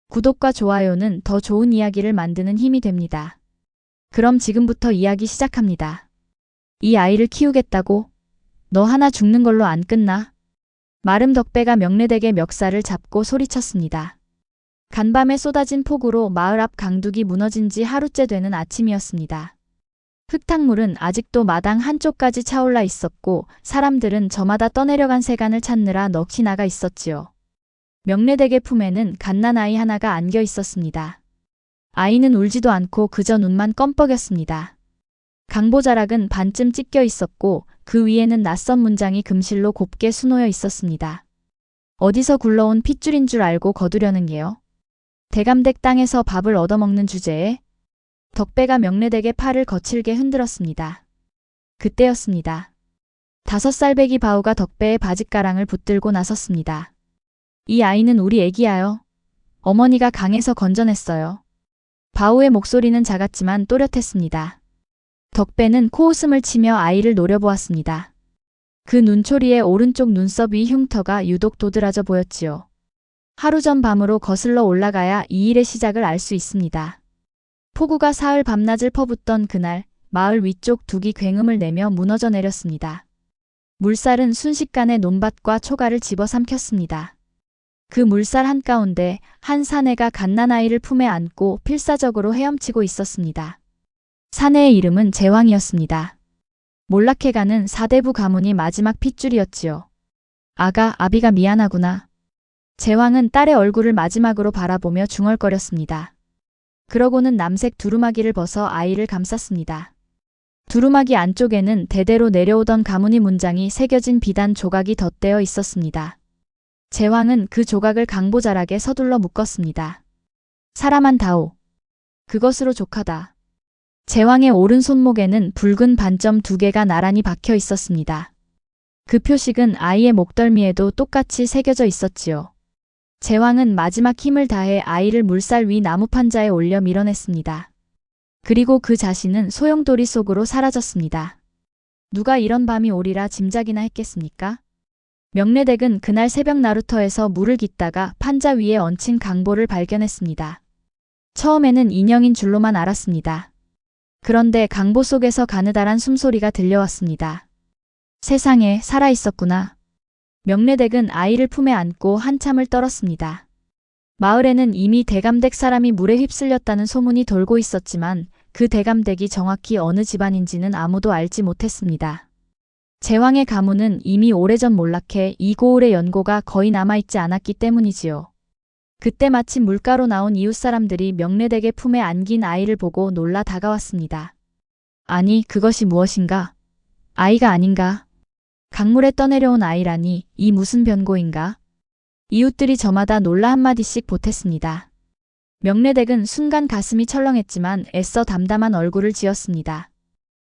구독과 좋아요는 더 좋은 이야기를 만드는 힘이 됩니다. 그럼 지금부터 이야기 시작합니다. 이 아이를 키우겠다고? 너 하나 죽는 걸로 안 끝나? 마름 덕배가 명례댁의 멱살을 잡고 소리쳤습니다. 간밤에 쏟아진 폭우로 마을 앞 강둑이 무너진 지 하루째 되는 아침이었습니다. 흙탕물은 아직도 마당 한쪽까지 차올라 있었고 사람들은 저마다 떠내려간 세간을 찾느라 넋이 나가 있었지요. 명례댁의 품에는 갓난아이 하나가 안겨 있었습니다. 아이는 울지도 않고 그저 눈만 껌뻑였습니다. 강보자락은 반쯤 찢겨 있었고 그 위에는 낯선 문장이 금실로 곱게 수놓여 있었습니다. 어디서 굴러온 핏줄인 줄 알고 거두려는 게요. 대감댁 땅에서 밥을 얻어먹는 주제에 덕배가 명례댁의 팔을 거칠게 흔들었습니다. 그때였습니다. 5살 배기 바우가 덕배의 바짓가랑을 붙들고 나섰습니다. 이 아이는 우리 애기야요. 어머니가 강에서 건져냈어요. 바우의 목소리는 작았지만 또렷했습니다. 덕배는 코웃음을 치며 아이를 노려보았습니다. 그 눈초리의 오른쪽 눈썹 위 흉터가 유독 도드라져 보였지요. 하루 전 밤으로 거슬러 올라가야 이 일의 시작을 알 수 있습니다. 폭우가 사흘 밤낮을 퍼붓던 그날 마을 위쪽 둑이 굉음을 내며 무너져 내렸습니다. 물살은 순식간에 논밭과 초가를 집어삼켰습니다. 그 물살 한가운데 한 사내가 갓난아이를 품에 안고 필사적으로 헤엄치고 있었습니다. 사내의 이름은 제왕이었습니다. 몰락해가는 사대부 가문이 마지막 핏줄이었지요. 아가, 아비가 미안하구나. 제왕은 딸의 얼굴을 마지막으로 바라보며 중얼거렸습니다. 그러고는 남색 두루마기를 벗어 아이를 감쌌습니다. 두루마기 안쪽에는 대대로 내려오던 가문의 문장이 새겨진 비단 조각이 덧대어 있었습니다. 제왕은 그 조각을 강보자락에 서둘러 묶었습니다. 사람한 다오. 그것으로 족하다. 제왕의 오른 손목에는 붉은 반점 2개가 나란히 박혀 있었습니다. 그 표식은 아이의 목덜미에도 똑같이 새겨져 있었지요. 제왕은 마지막 힘을 다해 아이를 물살 위 나무 판자에 올려 밀어냈습니다. 그리고 그 자신은 소용돌이 속으로 사라졌습니다. 누가 이런 밤이 오리라 짐작이나 했겠습니까? 명례댁은 그날 새벽 나루터에서 물을 깃다가 판자 위에 얹힌 강보를 발견했습니다. 처음에는 인형인 줄로만 알았습니다. 그런데 강보 속에서 가느다란 숨소리가 들려왔습니다. 세상에 살아있었구나. 명례댁은 아이를 품에 안고 한참을 떨었습니다. 마을에는 이미 대감댁 사람이 물에 휩쓸렸다는 소문이 돌고 있었지만 그 대감댁이 정확히 어느 집안인지는 아무도 알지 못했습니다. 제왕의 가문은 이미 오래전 몰락해 이 고을의 연고가 거의 남아있지 않았기 때문이지요. 그때 마침 물가로 나온 이웃 사람들이 명례댁의 품에 안긴 아이를 보고 놀라 다가왔습니다. 아니, 그것이 무엇인가? 아이가 아닌가? 강물에 떠내려온 아이라니 이 무슨 변고인가? 이웃들이 저마다 놀라 한마디씩 보탰습니다. 명례댁은 순간 가슴이 철렁했지만 애써 담담한 얼굴을 지었습니다.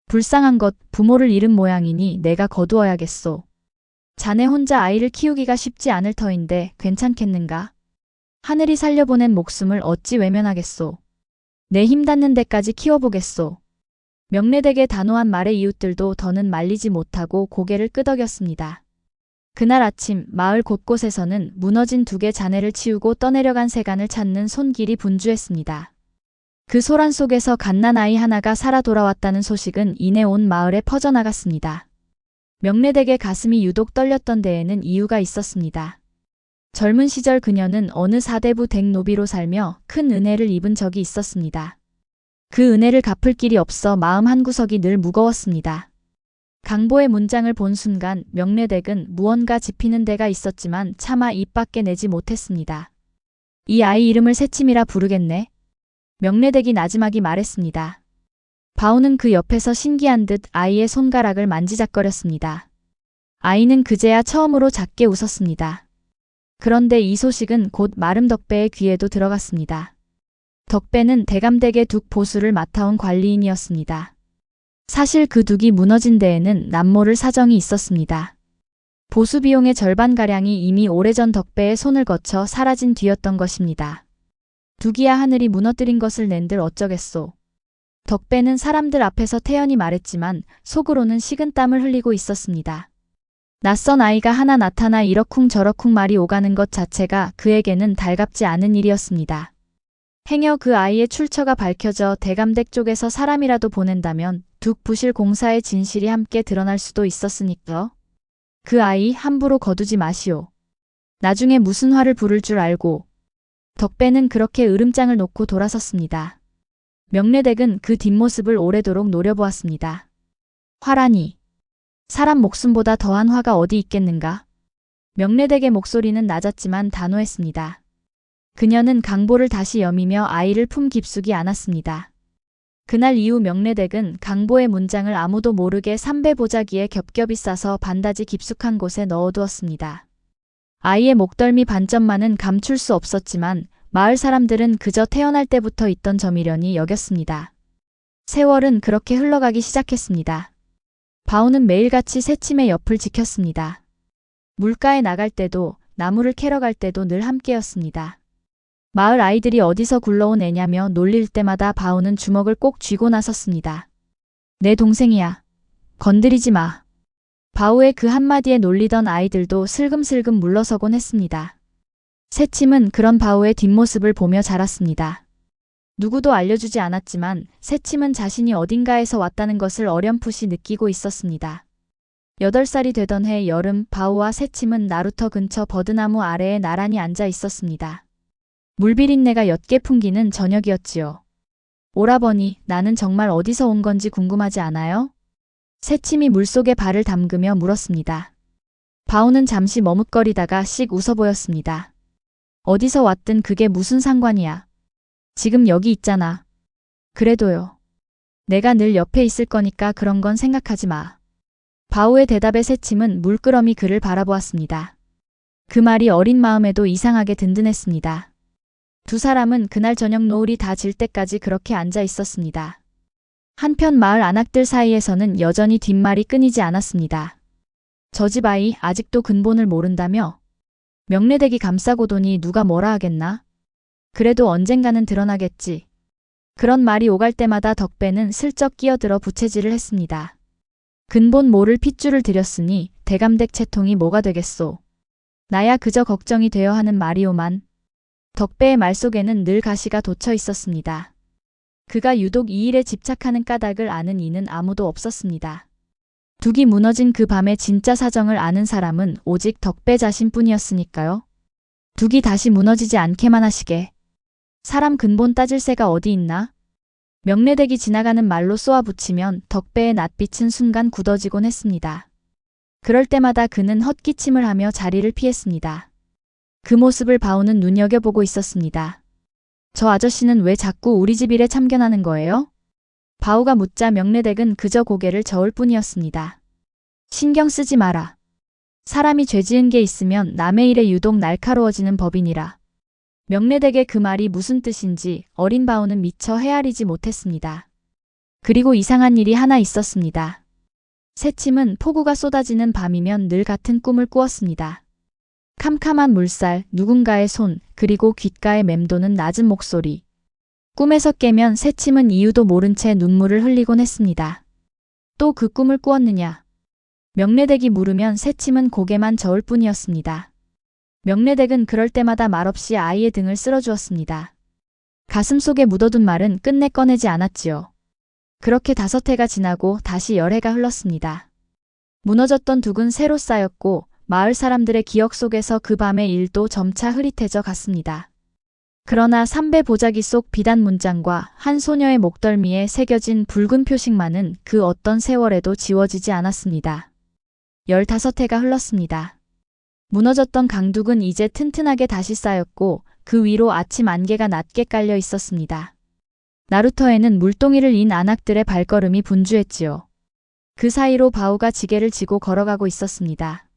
불쌍한 것, 부모를 잃은 모양이니 내가 거두어야겠소. 자네 혼자 아이를 키우기가 쉽지 않을 터인데 괜찮겠는가? 하늘이 살려보낸 목숨을 어찌 외면하겠소. 내 힘 닿는 데까지 키워보겠소. 명례댁의 단호한 말에 이웃들도 더는 말리지 못하고 고개를 끄덕였습니다. 그날 아침 마을 곳곳에서는 무너진 2개 잔해를 치우고 떠내려간 세간을 찾는 손길이 분주했습니다. 그 소란 속에서 갓난아이 하나가 살아 돌아왔다는 소식은 이내 온 마을에 퍼져나갔습니다. 명례댁의 가슴이 유독 떨렸던 데에는 이유가 있었습니다. 젊은 시절 그녀는 어느 사대부 댁 노비로 살며 큰 은혜를 입은 적이 있었습니다. 그 은혜를 갚을 길이 없어 마음 한구석이 늘 무거웠습니다. 강보의 문장을 본 순간 명례댁은 무언가 짚히는 데가 있었지만 차마 입 밖에 내지 못했습니다. 이 아이 이름을 새침이라 부르겠네. 명례댁이 나지막이 말했습니다. 바우는 그 옆에서 신기한 듯 아이의 손가락을 만지작거렸습니다. 아이는 그제야 처음으로 작게 웃었습니다. 그런데 이 소식은 곧 마름 덕배의 귀에도 들어갔습니다. 덕배는 대감댁의 둑 보수를 맡아온 관리인이었습니다. 사실 그 둑이 무너진 데에는 남모를 사정이 있었습니다. 보수 비용의 절반가량이 이미 오래전 덕배의 손을 거쳐 사라진 뒤였던 것입니다. 둑이야 하늘이 무너뜨린 것을 낸들 어쩌겠소. 덕배는 사람들 앞에서 태연히 말했지만 속으로는 식은땀을 흘리고 있었습니다. 낯선 아이가 하나 나타나 이러쿵저러쿵 말이 오가는 것 자체가 그에게는 달갑지 않은 일이었습니다. 행여 그 아이의 출처가 밝혀져 대감댁 쪽에서 사람이라도 보낸다면 둑 부실 공사의 진실이 함께 드러날 수도 있었으니까요. 그 아이 함부로 거두지 마시오. 나중에 무슨 화를 부를 줄 알고. 덕배는 그렇게 으름장을 놓고 돌아섰습니다. 명례댁은 그 뒷모습을 오래도록 노려보았습니다. 화라니. 사람 목숨보다 더한 화가 어디 있겠는가? 명례댁의 목소리는 낮았지만 단호했습니다. 그녀는 강보를 다시 여미며 아이를 품 깊숙이 안았습니다. 그날 이후 명례댁은 강보의 문장을 아무도 모르게 삼배 보자기에 겹겹이 싸서 반다지 깊숙한 곳에 넣어두었습니다. 아이의 목덜미 반점만은 감출 수 없었지만 마을 사람들은 그저 태어날 때부터 있던 점이려니 여겼습니다. 세월은 그렇게 흘러가기 시작했습니다. 바오는 매일같이 새침의 옆을 지켰습니다. 물가에 나갈 때도 나무를 캐러 갈 때도 늘 함께였습니다. 마을 아이들이 어디서 굴러온 애냐며 놀릴 때마다 바오는 주먹을 꼭 쥐고 나섰습니다. 내 동생이야. 건드리지 마. 바오의 그 한마디에 놀리던 아이들도 슬금슬금 물러서곤 했습니다. 새침은 그런 바오의 뒷모습을 보며 자랐습니다. 누구도 알려주지 않았지만 새침은 자신이 어딘가에서 왔다는 것을 어렴풋이 느끼고 있었습니다. 8살이 되던 해 여름 바오와 새침은 나루터 근처 버드나무 아래에 나란히 앉아 있었습니다. 물비린내가 옅게 풍기는 저녁이었지요. 오라버니, 나는 정말 어디서 온 건지 궁금하지 않아요? 새침이 물속에 발을 담그며 물었습니다. 바오는 잠시 머뭇거리다가 씩 웃어 보였습니다. 어디서 왔든 그게 무슨 상관이야. 지금 여기 있잖아. 그래도요. 내가 늘 옆에 있을 거니까 그런 건 생각하지 마. 바오의 대답에 새침은 물끄러미 그를 바라보았습니다. 그 말이 어린 마음에도 이상하게 든든했습니다. 두 사람은 그날 저녁 노을이 다 질 때까지 그렇게 앉아 있었습니다. 한편 마을 안악들 사이에서는 여전히 뒷말이 끊이지 않았습니다. 저 집 아이 아직도 근본을 모른다며? 명례댁이 감싸고도니 누가 뭐라 하겠나? 그래도 언젠가는 드러나겠지. 그런 말이 오갈 때마다 덕배는 슬쩍 끼어들어 부채질을 했습니다. 근본 모를 핏줄을 들였으니 대감댁 채통이 뭐가 되겠소. 나야 그저 걱정이 되어 하는 말이오만. 덕배의 말 속에는 늘 가시가 돋쳐 있었습니다. 그가 유독 이 일에 집착하는 까닭을 아는 이는 아무도 없었습니다. 둑이 무너진 그 밤의 진짜 사정을 아는 사람은 오직 덕배 자신뿐이었으니까요. 둑이 다시 무너지지 않게만 하시게. 사람 근본 따질 새가 어디 있나? 명례댁이 지나가는 말로 쏘아붙이면 덕배의 낯빛은 순간 굳어지곤 했습니다. 그럴 때마다 그는 헛기침을 하며 자리를 피했습니다. 그 모습을 바오는 눈여겨보고 있었습니다. 저 아저씨는 왜 자꾸 우리 집 일에 참견하는 거예요? 바오가 묻자 명례댁은 그저 고개를 저을 뿐이었습니다. 신경 쓰지 마라. 사람이 죄 지은 게 있으면 남의 일에 유독 날카로워지는 법이니라. 명례댁의 그 말이 무슨 뜻인지 어린 바오는 미처 헤아리지 못했습니다. 그리고 이상한 일이 하나 있었습니다. 새침은 폭우가 쏟아지는 밤이면 늘 같은 꿈을 꾸었습니다. 캄캄한 물살, 누군가의 손, 그리고 귓가에 맴도는 낮은 목소리. 꿈에서 깨면 새침은 이유도 모른 채 눈물을 흘리곤 했습니다. 또 그 꿈을 꾸었느냐? 명례댁이 물으면 새침은 고개만 저을 뿐이었습니다. 명례댁은 그럴 때마다 말없이 아이의 등을 쓸어주었습니다. 가슴속에 묻어둔 말은 끝내 꺼내지 않았지요. 그렇게 5해가 지나고 다시 10해가 흘렀습니다. 무너졌던 둑은 새로 쌓였고 마을 사람들의 기억 속에서 그 밤의 일도 점차 흐릿해져 갔습니다. 그러나 삼배 보자기 속 비단 문장과 한 소녀의 목덜미에 새겨진 붉은 표식만은 그 어떤 세월에도 지워지지 않았습니다. 15해가 흘렀습니다. 무너졌던 강둑은 이제 튼튼하게 다시 쌓였고 그 위로 아침 안개가 낮게 깔려 있었습니다. 나루터에는 물동이를 인 안악들의 발걸음이 분주했지요. 그 사이로 바오가 지게를 지고 걸어가고 있었습니다.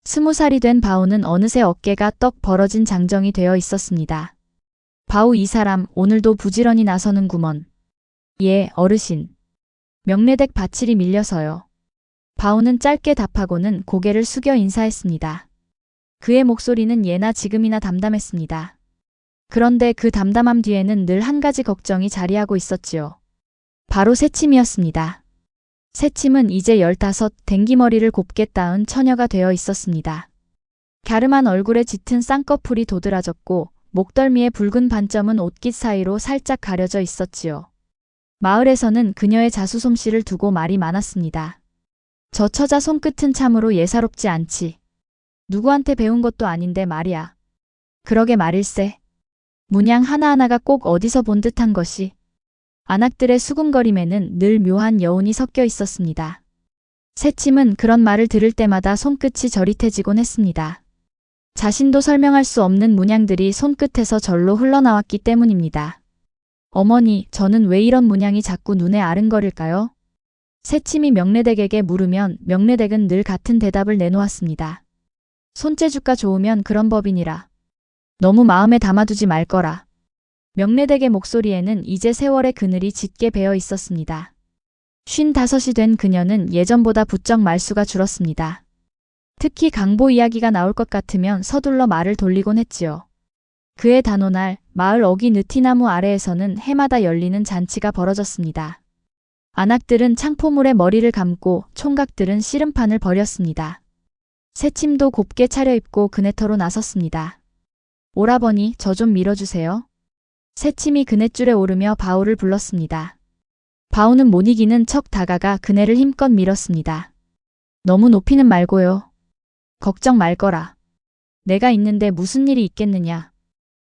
20살이 된 바오는 어느새 어깨가 떡 벌어진 장정이 되어 있었습니다. 바오 이 사람 오늘도 부지런히 나서는구먼. 예, 어르신. 명례댁 밭일이 밀려서요. 바오는 짧게 답하고는 고개를 숙여 인사했습니다. 그의 목소리는 예나 지금이나 담담했습니다. 그런데 그 담담함 뒤에는 늘 한 가지 걱정이 자리하고 있었지요. 바로 새침이었습니다. 새침은 이제 15, 댕기머리를 곱게 따은 처녀가 되어 있었습니다. 갸름한 얼굴에 짙은 쌍꺼풀이 도드라졌고 목덜미의 붉은 반점은 옷깃 사이로 살짝 가려져 있었지요. 마을에서는 그녀의 자수 솜씨를 두고 말이 많았습니다. 저 처자 손끝은 참으로 예사롭지 않지. 누구한테 배운 것도 아닌데 말이야. 그러게 말일세. 문양 하나하나가 꼭 어디서 본 듯한 것이. 안악들의 수군거림에는 늘 묘한 여운이 섞여 있었습니다. 새침은 그런 말을 들을 때마다 손끝이 저릿해지곤 했습니다. 자신도 설명할 수 없는 문양들이 손끝에서 절로 흘러나왔기 때문입니다. 어머니, 저는 왜 이런 문양이 자꾸 눈에 아른거릴까요? 새침이 명례댁에게 물으면 명례댁은 늘 같은 대답을 내놓았습니다. 손재주가 좋으면 그런 법이니라. 너무 마음에 담아두지 말거라. 명례댁의 목소리에는 이제 세월의 그늘이 짙게 배어 있었습니다. 55이 된 그녀는 예전보다 부쩍 말수가 줄었습니다. 특히 강보 이야기가 나올 것 같으면 서둘러 말을 돌리곤 했지요. 그해 단오날 마을 어기 느티나무 아래에서는 해마다 열리는 잔치가 벌어졌습니다. 안악들은 창포물에 머리를 감고 총각들은 씨름판을 벌였습니다. 새침도 곱게 차려입고 그네터로 나섰습니다. 오라버니, 저 좀 밀어주세요. 새침이 그네줄에 오르며 바우를 불렀습니다. 바우는 못 이기는 척 다가가 그네를 힘껏 밀었습니다. 너무 높이는 말고요. 걱정 말거라. 내가 있는데 무슨 일이 있겠느냐.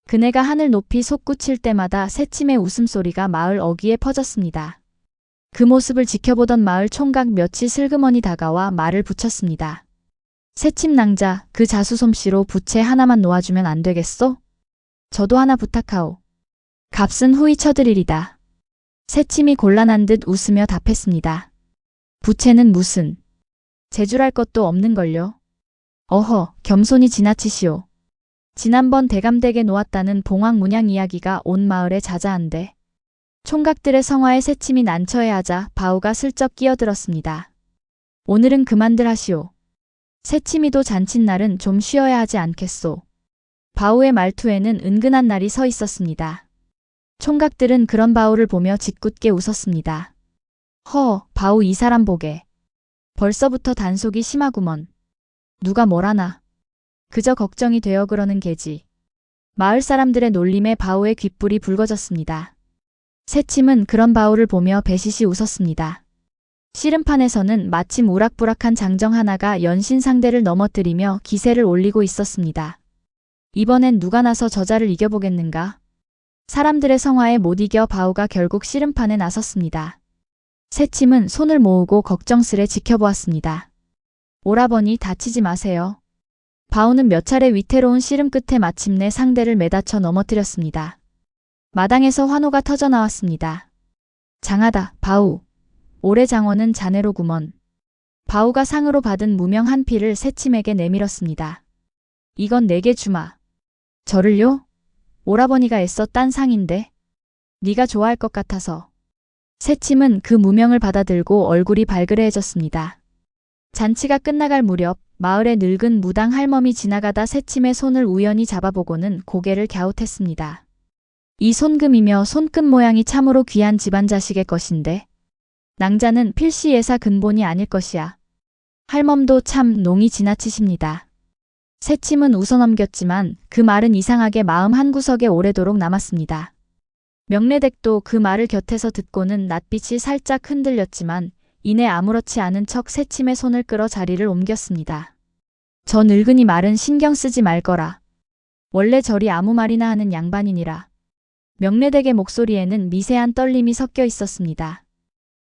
그네가 하늘 높이 솟구칠 때마다 새침의 웃음소리가 마을 어귀에 퍼졌습니다. 그 모습을 지켜보던 마을 총각 몇이 슬그머니 다가와 말을 붙였습니다. 새침 낭자, 그 자수 솜씨로 부채 하나만 놓아주면 안 되겠소? 저도 하나 부탁하오. 값은 후이 쳐드리리다. 새침이 곤란한 듯 웃으며 답했습니다. 부채는 무슨. 재줄할 것도 없는걸요. 어허, 겸손히 지나치시오. 지난번 대감댁에 놓았다는 봉황 문양 이야기가 온 마을에 자자한데. 총각들의 성화에 새침이 난처해하자 바우가 슬쩍 끼어들었습니다. 오늘은 그만들 하시오. 새침이도 잔칫날은 좀 쉬어야 하지 않겠소. 바우의 말투에는 은근한 날이 서 있었습니다. 총각들은 그런 바우를 보며 짓궂게 웃었습니다. 바우 이 사람 보게. 벌써부터 단속이 심하구먼. 누가 뭘하나. 그저 걱정이 되어 그러는 게지. 마을 사람들의 놀림에 바우의 귓불이 붉어졌습니다. 새침은 그런 바우를 보며 배시시 웃었습니다. 씨름판에서는 마침 우락부락한 장정 하나가 연신 상대를 넘어뜨리며 기세를 올리고 있었습니다. 이번엔 누가 나서 저자를 이겨보겠는가? 사람들의 성화에 못 이겨 바우가 결국 씨름판에 나섰습니다. 새침은 손을 모으고 걱정스레 지켜보았습니다. 오라버니, 다치지 마세요. 바우는 몇 차례 위태로운 씨름 끝에 마침내 상대를 매다쳐 넘어뜨렸습니다. 마당에서 환호가 터져나왔습니다. 장하다, 바우. 올해 장원은 자네로구먼. 바우가 상으로 받은 무명 한 피를 새침에게 내밀었습니다. 이건 내게 주마. 저를요? 오라버니가 애써 딴 상인데. 네가 좋아할 것 같아서. 새침은 그 무명을 받아들고 얼굴이 발그레해졌습니다. 잔치가 끝나갈 무렵 마을의 늙은 무당 할멈이 지나가다 새침의 손을 우연히 잡아보고는 고개를 갸웃했습니다. 이 손금이며 손끝 모양이 참으로 귀한 집안 자식의 것인데 낭자는 필시 예사 근본이 아닐 것이야. 할멈도 참 농이 지나치십니다. 새침은 웃어넘겼지만 그 말은 이상하게 마음 한구석에 오래도록 남았습니다. 명례댁도 그 말을 곁에서 듣고는 낯빛이 살짝 흔들렸지만 이내 아무렇지 않은 척 새침의 손을 끌어 자리를 옮겼습니다. 저 늙은이 말은 신경 쓰지 말거라. 원래 저리 아무 말이나 하는 양반이니라. 명례댁의 목소리에는 미세한 떨림이 섞여 있었습니다.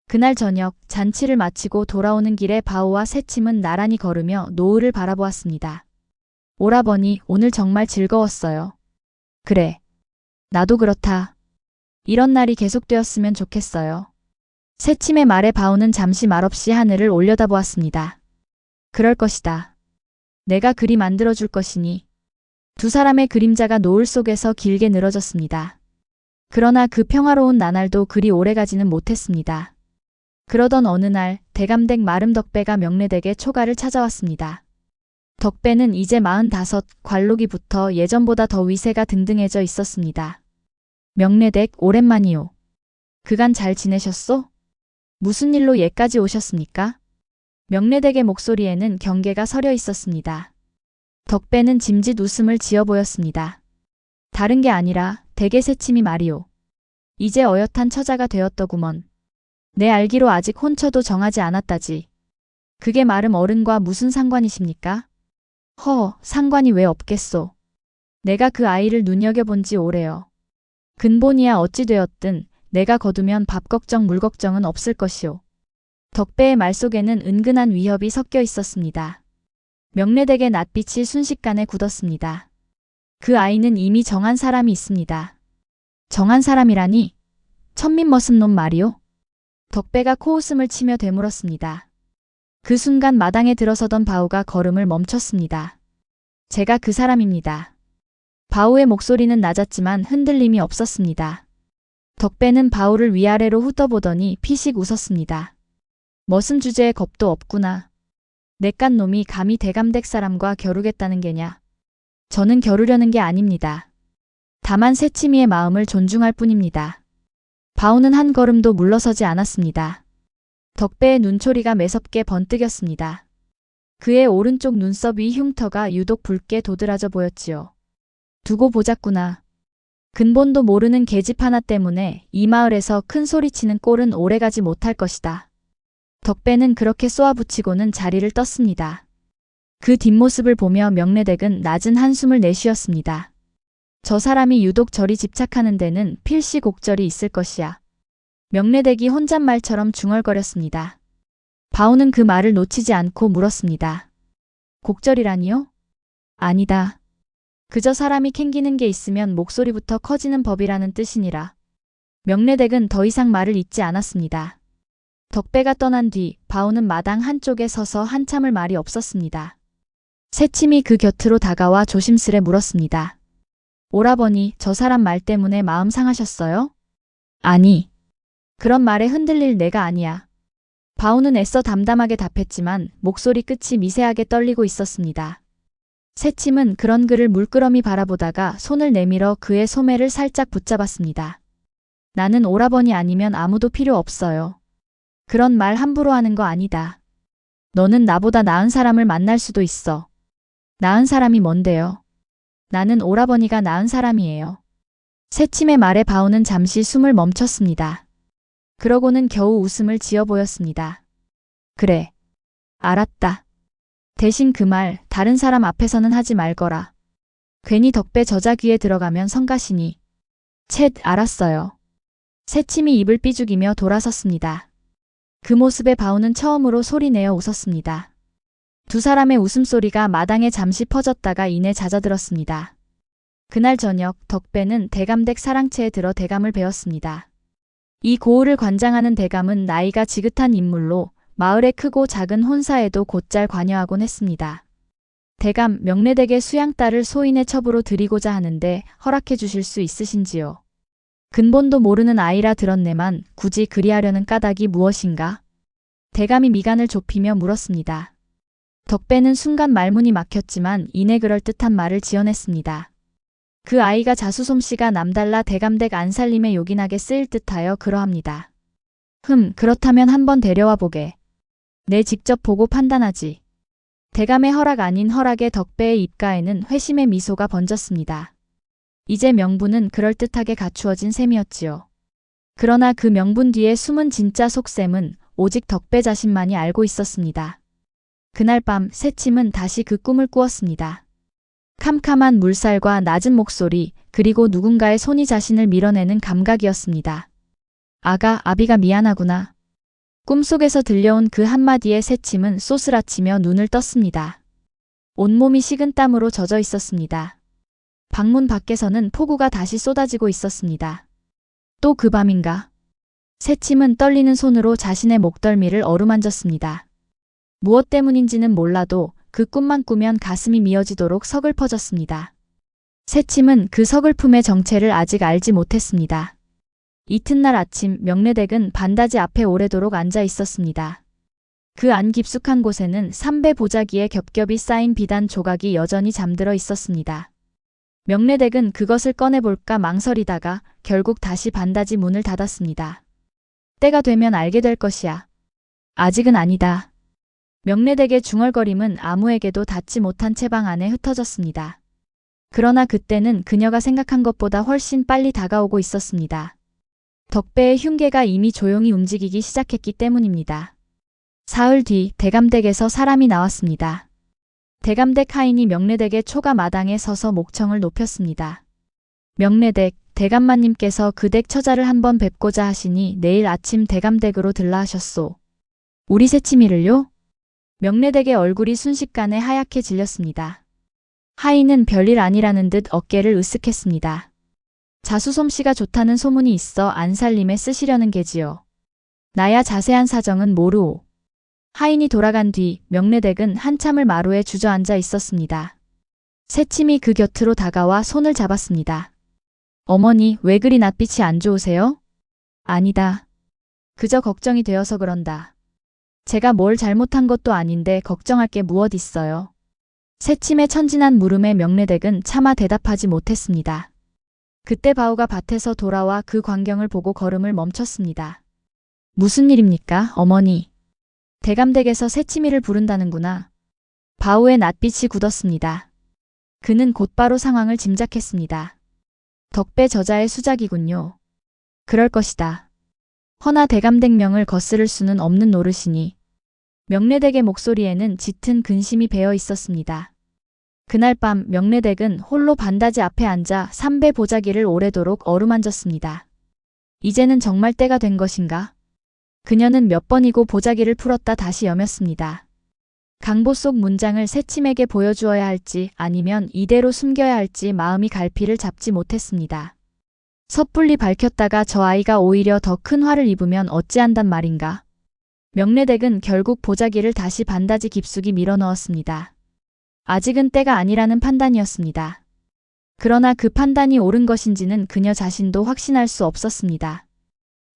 그날 저녁 잔치를 마치고 돌아오는 길에 바우와 새침은 나란히 걸으며 노을을 바라보았습니다. 오라버니, 오늘 정말 즐거웠어요. 그래. 나도 그렇다. 이런 날이 계속되었으면 좋겠어요. 새침의 말에 바우는 잠시 말없이 하늘을 올려다보았습니다. 그럴 것이다. 내가 그리 만들어줄 것이니. 두 사람의 그림자가 노을 속에서 길게 늘어졌습니다. 그러나 그 평화로운 나날도 그리 오래가지는 못했습니다. 그러던 어느 날 대감댁 마름덕배가 명례댁에 초가를 찾아왔습니다. 덕배는 이제 45, 관록이부터 예전보다 더 위세가 등등해져 있었습니다. 명례댁 오랜만이요. 그간 잘 지내셨소? 무슨 일로 얘까지 오셨습니까? 명례댁의 목소리에는 경계가 서려 있었습니다. 덕배는 짐짓 웃음을 지어 보였습니다. 다른 게 아니라 댁의 새침이 말이오. 이제 어엿한 처자가 되었더구먼. 내 알기로 아직 혼처도 정하지 않았다지. 그게 마름 어른과 무슨 상관이십니까? 상관이 왜 없겠소. 내가 그 아이를 눈여겨본 지 오래요. 근본이야 어찌 되었든 내가 거두면 밥 걱정 물 걱정은 없을 것이오. 덕배의 말 속에는 은근한 위협이 섞여 있었습니다. 명례댁의 낯빛이 순식간에 굳었습니다. 그 아이는 이미 정한 사람이 있습니다. 정한 사람이라니? 천민머슴 놈 말이오? 덕배가 코웃음을 치며 되물었습니다. 그 순간 마당에 들어서던 바우가 걸음을 멈췄습니다. 제가 그 사람입니다. 바우의 목소리는 낮았지만 흔들림이 없었습니다. 덕배는 바우를 위아래로 훑어보더니 피식 웃었습니다. 머슴 주제에 겁도 없구나. 내깟 놈이 감히 대감댁 사람과 겨루겠다는 게냐. 저는 겨루려는 게 아닙니다. 다만 새치미의 마음을 존중할 뿐입니다. 바우는 한 걸음도 물러서지 않았습니다. 덕배의 눈초리가 매섭게 번뜩였습니다. 그의 오른쪽 눈썹 위 흉터가 유독 붉게 도드라져 보였지요. 두고 보자꾸나. 근본도 모르는 계집 하나 때문에 이 마을에서 큰 소리치는 꼴은 오래가지 못할 것이다. 덕배는 그렇게 쏘아붙이고는 자리를 떴습니다. 그 뒷모습을 보며 명례댁은 낮은 한숨을 내쉬었습니다. 저 사람이 유독 저리 집착하는 데는 필시 곡절이 있을 것이야. 명례댁이 혼잣말처럼 중얼거렸습니다. 바우는 그 말을 놓치지 않고 물었습니다. 곡절이라니요? 아니다. 그저 사람이 캥기는 게 있으면 목소리부터 커지는 법이라는 뜻이니라. 명례댁은 더 이상 말을 잇지 않았습니다. 덕배가 떠난 뒤 바우는 마당 한쪽에 서서 한참을 말이 없었습니다. 새침이 그 곁으로 다가와 조심스레 물었습니다. 오라버니, 저 사람 말 때문에 마음 상하셨어요? 아니. 그런 말에 흔들릴 내가 아니야. 바우는 애써 담담하게 답했지만 목소리 끝이 미세하게 떨리고 있었습니다. 새침은 그런 그를 물끄러미 바라보다가 손을 내밀어 그의 소매를 살짝 붙잡았습니다. 나는 오라버니 아니면 아무도 필요 없어요. 그런 말 함부로 하는 거 아니다. 너는 나보다 나은 사람을 만날 수도 있어. 나은 사람이 뭔데요? 나는 오라버니가 나은 사람이에요. 새침의 말에 바우는 잠시 숨을 멈췄습니다. 그러고는 겨우 웃음을 지어 보였습니다. 그래. 알았다. 대신 그 말 다른 사람 앞에서는 하지 말거라. 괜히 덕배 저자 귀에 들어가면 성가시니. 쳇, 알았어요. 새침이 입을 삐죽이며 돌아섰습니다. 그 모습에 바우는 처음으로 소리내어 웃었습니다. 두 사람의 웃음소리가 마당에 잠시 퍼졌다가 이내 잦아들었습니다. 그날 저녁 덕배는 대감댁 사랑채에 들어 대감을 배웠습니다. 이 고을을 관장하는 대감은 나이가 지긋한 인물로 마을의 크고 작은 혼사에도 곧잘 관여하곤 했습니다. 대감, 명례댁의 수양딸을 소인의 첩으로 드리고자 하는데 허락해 주실 수 있으신지요? 근본도 모르는 아이라 들었네만 굳이 그리하려는 까닭이 무엇인가? 대감이 미간을 좁히며 물었습니다. 덕배는 순간 말문이 막혔지만 이내 그럴듯한 말을 지어냈습니다. 그 아이가 자수솜씨가 남달라 대감댁 안살림에 요긴하게 쓰일 듯하여 그러합니다. 그렇다면 한번 데려와 보게. 내 직접 보고 판단하지. 대감의 허락 아닌 허락에 덕배의 입가에는 회심의 미소가 번졌습니다. 이제 명분은 그럴듯하게 갖추어진 셈이었지요. 그러나 그 명분 뒤에 숨은 진짜 속셈은 오직 덕배 자신만이 알고 있었습니다. 그날 밤 새침은 다시 그 꿈을 꾸었습니다. 캄캄한 물살과 낮은 목소리, 그리고 누군가의 손이 자신을 밀어내는 감각이었습니다. 아비가 미안하구나. 꿈속에서 들려온 그 한마디에 새침은 쏘스라치며 눈을 떴습니다. 온몸이 식은 땀으로 젖어 있었습니다. 방문 밖에서는 폭우가 다시 쏟아지고 있었습니다. 또 그 밤인가? 새침은 떨리는 손으로 자신의 목덜미를 어루만졌습니다. 무엇 때문인지는 몰라도 그 꿈만 꾸면 가슴이 미어지도록 서글퍼졌습니다. 새침은 그 서글픔의 정체를 아직 알지 못했습니다. 이튿날 아침 명례댁은 반다지 앞에 오래도록 앉아 있었습니다. 그 안 깊숙한 곳에는 삼배 보자기에 겹겹이 쌓인 비단 조각이 여전히 잠들어 있었습니다. 명례댁은 그것을 꺼내볼까 망설이다가 결국 다시 반다지 문을 닫았습니다. 때가 되면 알게 될 것이야. 아직은 아니다. 명례댁의 중얼거림은 아무에게도 닿지 못한 채 방 안에 흩어졌습니다. 그러나 그때는 그녀가 생각한 것보다 훨씬 빨리 다가오고 있었습니다. 덕배의 흉계가 이미 조용히 움직이기 시작했기 때문입니다. 사흘 뒤 대감댁에서 사람이 나왔습니다. 대감댁 하인이 명례댁의 초가 마당에 서서 목청을 높였습니다. 명례댁, 대감마님께서 그 댁 처자를 한번 뵙고자 하시니 내일 아침 대감댁으로 들라 하셨소. 우리 새치미를요? 명례댁의 얼굴이 순식간에 하얗게 질렸습니다. 하인은 별일 아니라는 듯 어깨를 으쓱했습니다. 자수솜씨가 좋다는 소문이 있어 안살림에 쓰시려는 게지요. 나야 자세한 사정은 모르오. 하인이 돌아간 뒤 명례댁은 한참을 마루에 주저앉아 있었습니다. 새침이 그 곁으로 다가와 손을 잡았습니다. 어머니, 왜 그리 낯빛이 안 좋으세요? 아니다. 그저 걱정이 되어서 그런다. 제가 뭘 잘못한 것도 아닌데 걱정할 게 무엇 있어요. 새침의 천진한 물음에 명례댁은 차마 대답하지 못했습니다. 그때 바우가 밭에서 돌아와 그 광경을 보고 걸음을 멈췄습니다. 무슨 일입니까, 어머니? 대감댁에서 새치미를 부른다는구나. 바우의 낯빛이 굳었습니다. 그는 곧바로 상황을 짐작했습니다. 덕배 저자의 수작이군요. 그럴 것이다. 허나 대감댁 명을 거스를 수는 없는 노릇이니. 명례댁의 목소리에는 짙은 근심이 배어 있었습니다. 그날 밤 명례댁은 홀로 반다지 앞에 앉아 삼배 보자기를 오래도록 어루만졌습니다. 이제는 정말 때가 된 것인가? 그녀는 몇 번이고 보자기를 풀었다 다시 여몄습니다. 강보 속 문장을 새침에게 보여주어야 할지 아니면 이대로 숨겨야 할지 마음이 갈피를 잡지 못했습니다. 섣불리 밝혔다가 저 아이가 오히려 더 큰 화를 입으면 어찌한단 말인가? 명례댁은 결국 보자기를 다시 반다지 깊숙이 밀어넣었습니다. 아직은 때가 아니라는 판단이었습니다. 그러나 그 판단이 옳은 것인지는 그녀 자신도 확신할 수 없었습니다.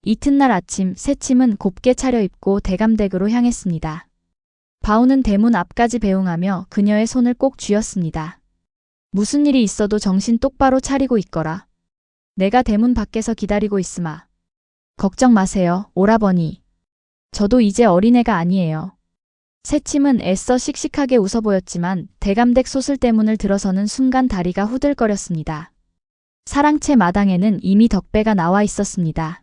이튿날 아침 새침은 곱게 차려입고 대감댁으로 향했습니다. 바우는 대문 앞까지 배웅하며 그녀의 손을 꼭 쥐었습니다. 무슨 일이 있어도 정신 똑바로 차리고 있거라. 내가 대문 밖에서 기다리고 있으마. 걱정 마세요, 오라버니. 저도 이제 어린애가 아니에요. 새침은 애써 씩씩하게 웃어 보였지만 대감댁 소슬대문을 들어서는 순간 다리가 후들거렸습니다. 사랑채 마당에는 이미 덕배가 나와 있었습니다.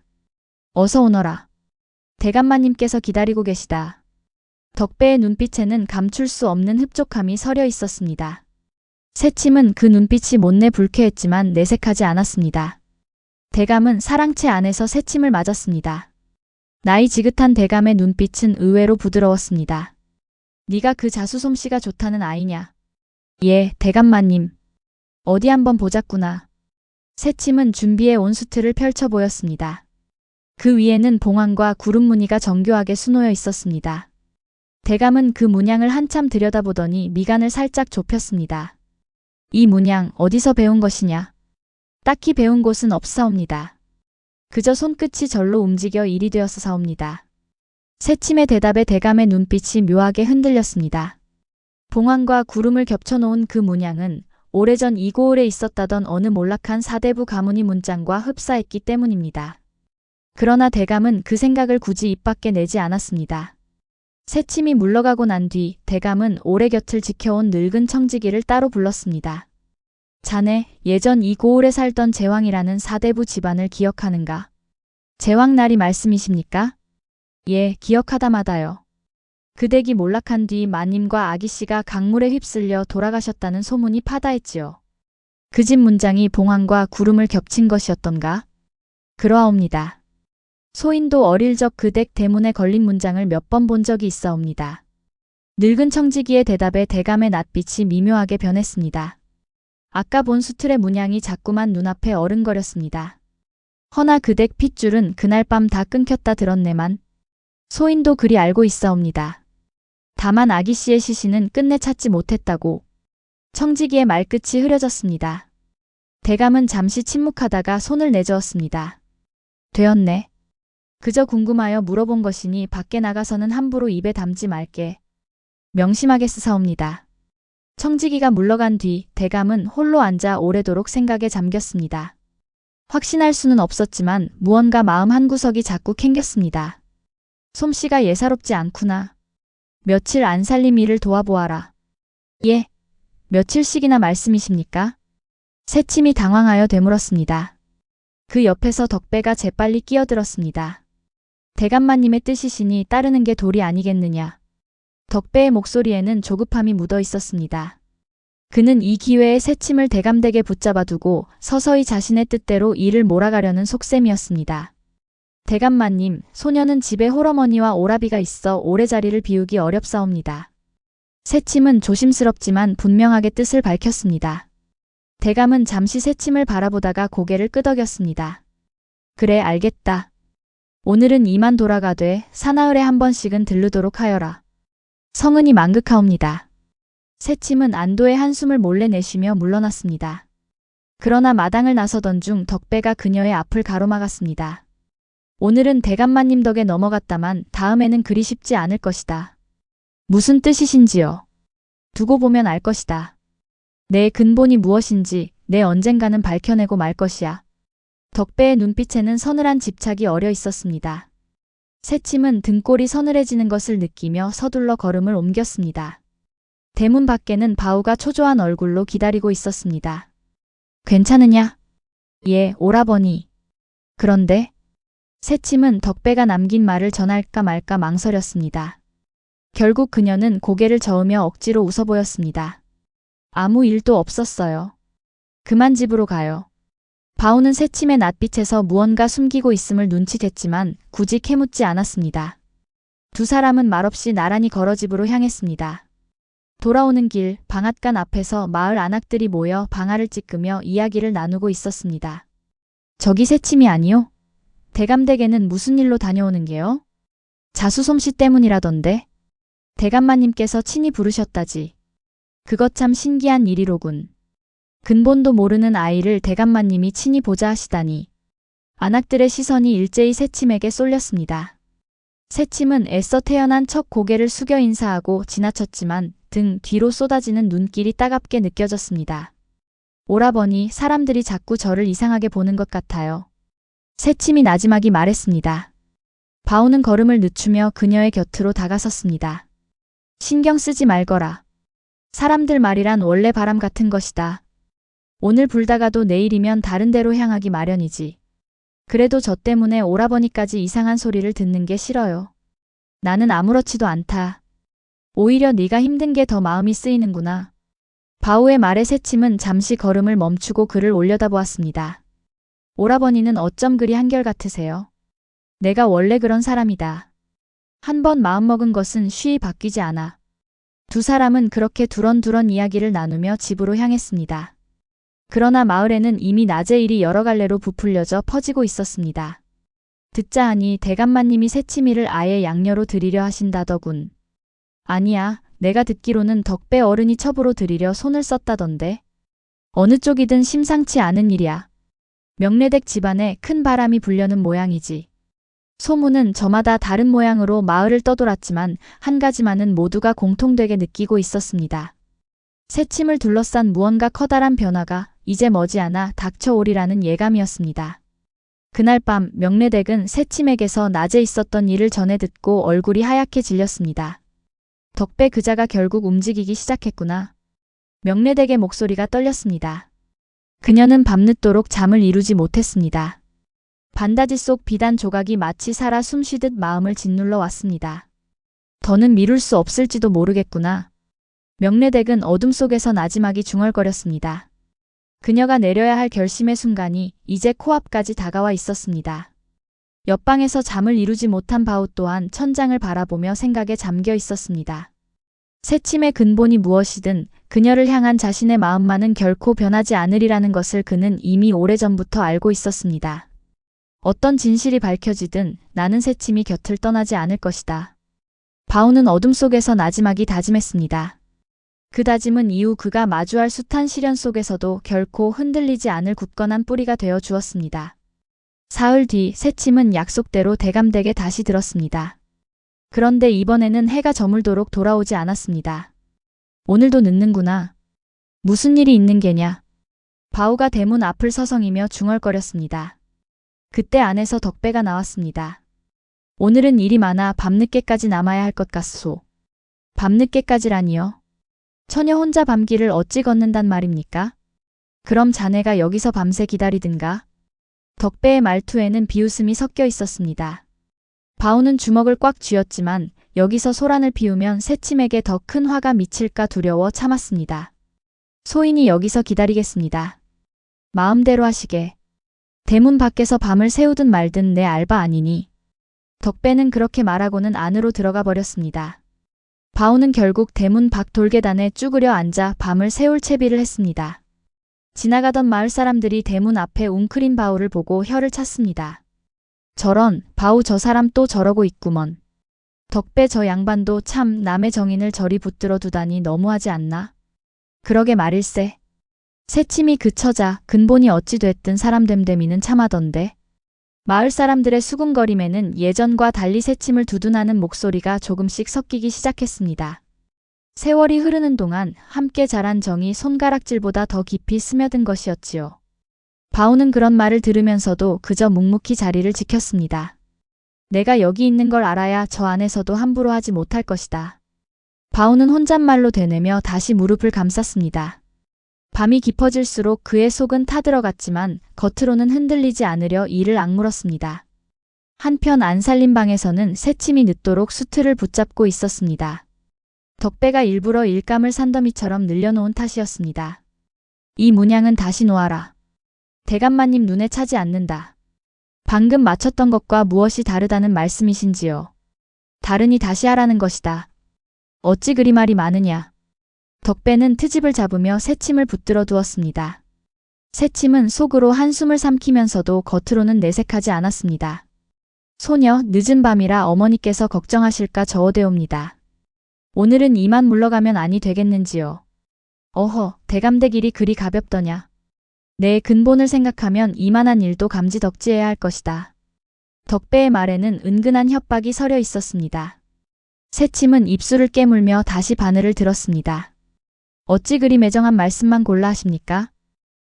어서 오너라. 대감마님께서 기다리고 계시다. 덕배의 눈빛에는 감출 수 없는 흡족함이 서려 있었습니다. 새침은 그 눈빛이 못내 불쾌했지만 내색하지 않았습니다. 대감은 사랑채 안에서 새침을 맞았습니다. 나이 지긋한 대감의 눈빛은 의외로 부드러웠습니다. 네가 그 자수솜씨가 좋다는 아이냐? 예, 대감마님. 어디 한번 보자꾸나. 새침은 준비해 온 수트를 펼쳐 보였습니다. 그 위에는 봉황과 구름 무늬가 정교하게 수놓여 있었습니다. 대감은 그 문양을 한참 들여다보더니 미간을 살짝 좁혔습니다. 이 문양 어디서 배운 것이냐? 딱히 배운 곳은 없사옵니다. 그저 손끝이 절로 움직여 일이 되어서 사옵니다. 새침의 대답에 대감의 눈빛이 묘하게 흔들렸습니다. 봉황과 구름을 겹쳐놓은 그 문양은 오래전 이고을에 있었다던 어느 몰락한 사대부 가문의 문장과 흡사했기 때문입니다. 그러나 대감은 그 생각을 굳이 입 밖에 내지 않았습니다. 새침이 물러가고 난 뒤 대감은 오래 곁을 지켜온 늙은 청지기를 따로 불렀습니다. 자네, 예전 이 고을에 살던 제왕이라는 사대부 집안을 기억하는가? 제왕날이 말씀이십니까? 예, 기억하다마다요. 그 댁이 몰락한 뒤 마님과 아기씨가 강물에 휩쓸려 돌아가셨다는 소문이 파다했지요. 그 집 문장이 봉황과 구름을 겹친 것이었던가? 그러하옵니다. 소인도 어릴 적 그 댁 대문에 걸린 문장을 몇 번 본 적이 있사옵니다. 늙은 청지기의 대답에 대감의 낯빛이 미묘하게 변했습니다. 아까 본 수틀의 문양이 자꾸만 눈앞에 어른거렸습니다. 허나 그 댁 핏줄은 그날 밤 다 끊겼다 들었네만. 소인도 그리 알고 있사옵니다. 다만 아기씨의 시신은 끝내 찾지 못했다고. 청지기의 말끝이 흐려졌습니다. 대감은 잠시 침묵하다가 손을 내저었습니다. 되었네. 그저 궁금하여 물어본 것이니 밖에 나가서는 함부로 입에 담지 말게. 명심하게 쓰사옵니다. 청지기가 물러간 뒤 대감은 홀로 앉아 오래도록 생각에 잠겼습니다. 확신할 수는 없었지만 무언가 마음 한구석이 자꾸 캥겼습니다. 솜씨가 예사롭지 않구나. 며칠 안 살림 일을 도와보아라. 예, 며칠씩이나 말씀이십니까? 새침이 당황하여 되물었습니다. 그 옆에서 덕배가 재빨리 끼어들었습니다. 대감마님의 뜻이시니 따르는 게 도리 아니겠느냐. 덕배의 목소리에는 조급함이 묻어 있었습니다. 그는 이 기회에 새침을 대감댁에 붙잡아두고 서서히 자신의 뜻대로 일을 몰아가려는 속셈이었습니다. 대감마님, 소녀는 집에 홀어머니와 오라비가 있어 오래 자리를 비우기 어렵사옵니다. 새침은 조심스럽지만 분명하게 뜻을 밝혔습니다. 대감은 잠시 새침을 바라보다가 고개를 끄덕였습니다. 그래, 알겠다. 오늘은 이만 돌아가되 사나흘에 한 번씩은 들르도록 하여라. 성은이 만극하옵니다. 새침은 안도의 한숨을 몰래 내쉬며 물러났습니다. 그러나 마당을 나서던 중 덕배가 그녀의 앞을 가로막았습니다. 오늘은 대감마님 덕에 넘어갔다만 다음에는 그리 쉽지 않을 것이다. 무슨 뜻이신지요? 두고 보면 알 것이다. 내 근본이 무엇인지 내 언젠가는 밝혀내고 말 것이야. 덕배의 눈빛에는 서늘한 집착이 어려 있었습니다. 새침은 등골이 서늘해지는 것을 느끼며 서둘러 걸음을 옮겼습니다. 대문 밖에는 바우가 초조한 얼굴로 기다리고 있었습니다. 괜찮으냐? 예, 오라버니. 그런데 새침은 덕배가 남긴 말을 전할까 말까 망설였습니다. 결국 그녀는 고개를 저으며 억지로 웃어 보였습니다. 아무 일도 없었어요. 그만 집으로 가요. 바우는 새침의 낯빛에서 무언가 숨기고 있음을 눈치챘지만 굳이 캐묻지 않았습니다. 두 사람은 말없이 나란히 걸어 집으로 향했습니다. 돌아오는 길 방앗간 앞에서 마을 안악들이 모여 방아를 찢으며 이야기를 나누고 있었습니다. 저기 새침이 아니요? 대감댁에는 무슨 일로 다녀오는 게요? 자수솜씨 때문이라던데. 대감마님께서 친히 부르셨다지. 그것 참 신기한 일이로군. 근본도 모르는 아이를 대감마님이 친히 보자 하시다니. 안악들의 시선이 일제히 새침에게 쏠렸습니다. 새침은 애써 태어난 척 고개를 숙여 인사하고 지나쳤지만 등 뒤로 쏟아지는 눈길이 따갑게 느껴졌습니다. 오라버니, 사람들이 자꾸 저를 이상하게 보는 것 같아요. 새침이 나지막이 말했습니다. 바우는 걸음을 늦추며 그녀의 곁으로 다가섰습니다. 신경 쓰지 말거라. 사람들 말이란 원래 바람 같은 것이다. 오늘 불다가도 내일이면 다른 데로 향하기 마련이지. 그래도 저 때문에 오라버니까지 이상한 소리를 듣는 게 싫어요. 나는 아무렇지도 않다. 오히려 네가 힘든 게 더 마음이 쓰이는구나. 바우의 말에 새침은 잠시 걸음을 멈추고 그를 올려다보았습니다. 오라버니는 어쩜 그리 한결같으세요? 내가 원래 그런 사람이다. 한 번 마음먹은 것은 쉬이 바뀌지 않아. 두 사람은 그렇게 두런두런 이야기를 나누며 집으로 향했습니다. 그러나 마을에는 이미 낮의 일이 여러 갈래로 부풀려져 퍼지고 있었습니다. 듣자 하니 대감마님이 새치미를 아예 양녀로 드리려 하신다더군. 아니야, 내가 듣기로는 덕배 어른이 첩으로 드리려 손을 썼다던데. 어느 쪽이든 심상치 않은 일이야. 명례댁 집안에 큰 바람이 불려는 모양이지. 소문은 저마다 다른 모양으로 마을을 떠돌았지만 한 가지만은 모두가 공통되게 느끼고 있었습니다. 새침을 둘러싼 무언가 커다란 변화가 이제 머지않아 닥쳐오리라는 예감이었습니다. 그날 밤 명례댁은 새침에게서 낮에 있었던 일을 전해 듣고 얼굴이 하얗게 질렸습니다. 덕배 그자가 결국 움직이기 시작했구나. 명례댁의 목소리가 떨렸습니다. 그녀는 밤늦도록 잠을 이루지 못했습니다. 반다지 속 비단 조각이 마치 살아 숨쉬듯 마음을 짓눌러 왔습니다. 더는 미룰 수 없을지도 모르겠구나. 명례댁은 어둠 속에서 나지막이 중얼거렸습니다. 그녀가 내려야 할 결심의 순간이 이제 코앞까지 다가와 있었습니다. 옆방에서 잠을 이루지 못한 바우 또한 천장을 바라보며 생각에 잠겨 있었습니다. 새침의 근본이 무엇이든 그녀를 향한 자신의 마음만은 결코 변하지 않으리라는 것을 그는 이미 오래전부터 알고 있었습니다. 어떤 진실이 밝혀지든 나는 새침이 곁을 떠나지 않을 것이다. 바우는 어둠 속에서 나지막이 다짐했습니다. 그 다짐은 이후 그가 마주할 숱한 시련 속에서도 결코 흔들리지 않을 굳건한 뿌리가 되어 주었습니다. 사흘 뒤 새침은 약속대로 대감댁에 다시 들었습니다. 그런데 이번에는 해가 저물도록 돌아오지 않았습니다. 오늘도 늦는구나. 무슨 일이 있는 게냐? 바우가 대문 앞을 서성이며 중얼거렸습니다. 그때 안에서 덕배가 나왔습니다. 오늘은 일이 많아 밤늦게까지 남아야 할 것 같소. 밤늦게까지라니요? 처녀 혼자 밤길을 어찌 걷는단 말입니까? 그럼 자네가 여기서 밤새 기다리든가? 덕배의 말투에는 비웃음이 섞여 있었습니다. 바우는 주먹을 꽉 쥐었지만 여기서 소란을 피우면 새침에게 더 큰 화가 미칠까 두려워 참았습니다. 소인이 여기서 기다리겠습니다. 마음대로 하시게. 대문 밖에서 밤을 새우든 말든 내 알바 아니니. 덕배는 그렇게 말하고는 안으로 들어가 버렸습니다. 바우는 결국 대문 밖 돌계단에 쭈그려 앉아 밤을 새울 채비를 했습니다. 지나가던 마을 사람들이 대문 앞에 웅크린 바우를 보고 혀를 찼습니다. 저런, 바우 저 사람 또 저러고 있구먼. 덕배 저 양반도 참 남의 정인을 저리 붙들어 두다니 너무하지 않나? 그러게 말일세. 새침이 그 처자, 근본이 어찌 됐든 사람 됨됨이는 참하던데. 마을 사람들의 수군거림에는 예전과 달리 새침을 두둔하는 목소리가 조금씩 섞이기 시작했습니다. 세월이 흐르는 동안 함께 자란 정이 손가락질보다 더 깊이 스며든 것이었지요. 바우는 그런 말을 들으면서도 그저 묵묵히 자리를 지켰습니다. 내가 여기 있는 걸 알아야 저 안에서도 함부로 하지 못할 것이다. 바우는 혼잣말로 되뇌며 다시 무릎을 감쌌습니다. 밤이 깊어질수록 그의 속은 타들어갔지만 겉으로는 흔들리지 않으려 이를 악물었습니다. 한편 안살림 방에서는 새침이 늦도록 수틀을 붙잡고 있었습니다. 덕배가 일부러 일감을 산더미처럼 늘려놓은 탓이었습니다. 이 문양은 다시 놓아라. 대감마님 눈에 차지 않는다. 방금 맞췄던 것과 무엇이 다르다는 말씀이신지요. 다르니 다시 하라는 것이다. 어찌 그리 말이 많으냐. 덕배는 트집을 잡으며 새침을 붙들어 두었습니다. 새침은 속으로 한숨을 삼키면서도 겉으로는 내색하지 않았습니다. 소녀, 늦은 밤이라 어머니께서 걱정하실까 저어대옵니다. 오늘은 이만 물러가면 아니 되겠는지요. 어허, 대감댁일이 그리 가볍더냐. 내 근본을 생각하면 이만한 일도 감지덕지해야 할 것이다. 덕배의 말에는 은근한 협박이 서려 있었습니다. 새침은 입술을 깨물며 다시 바늘을 들었습니다. 어찌 그리 매정한 말씀만 골라 하십니까?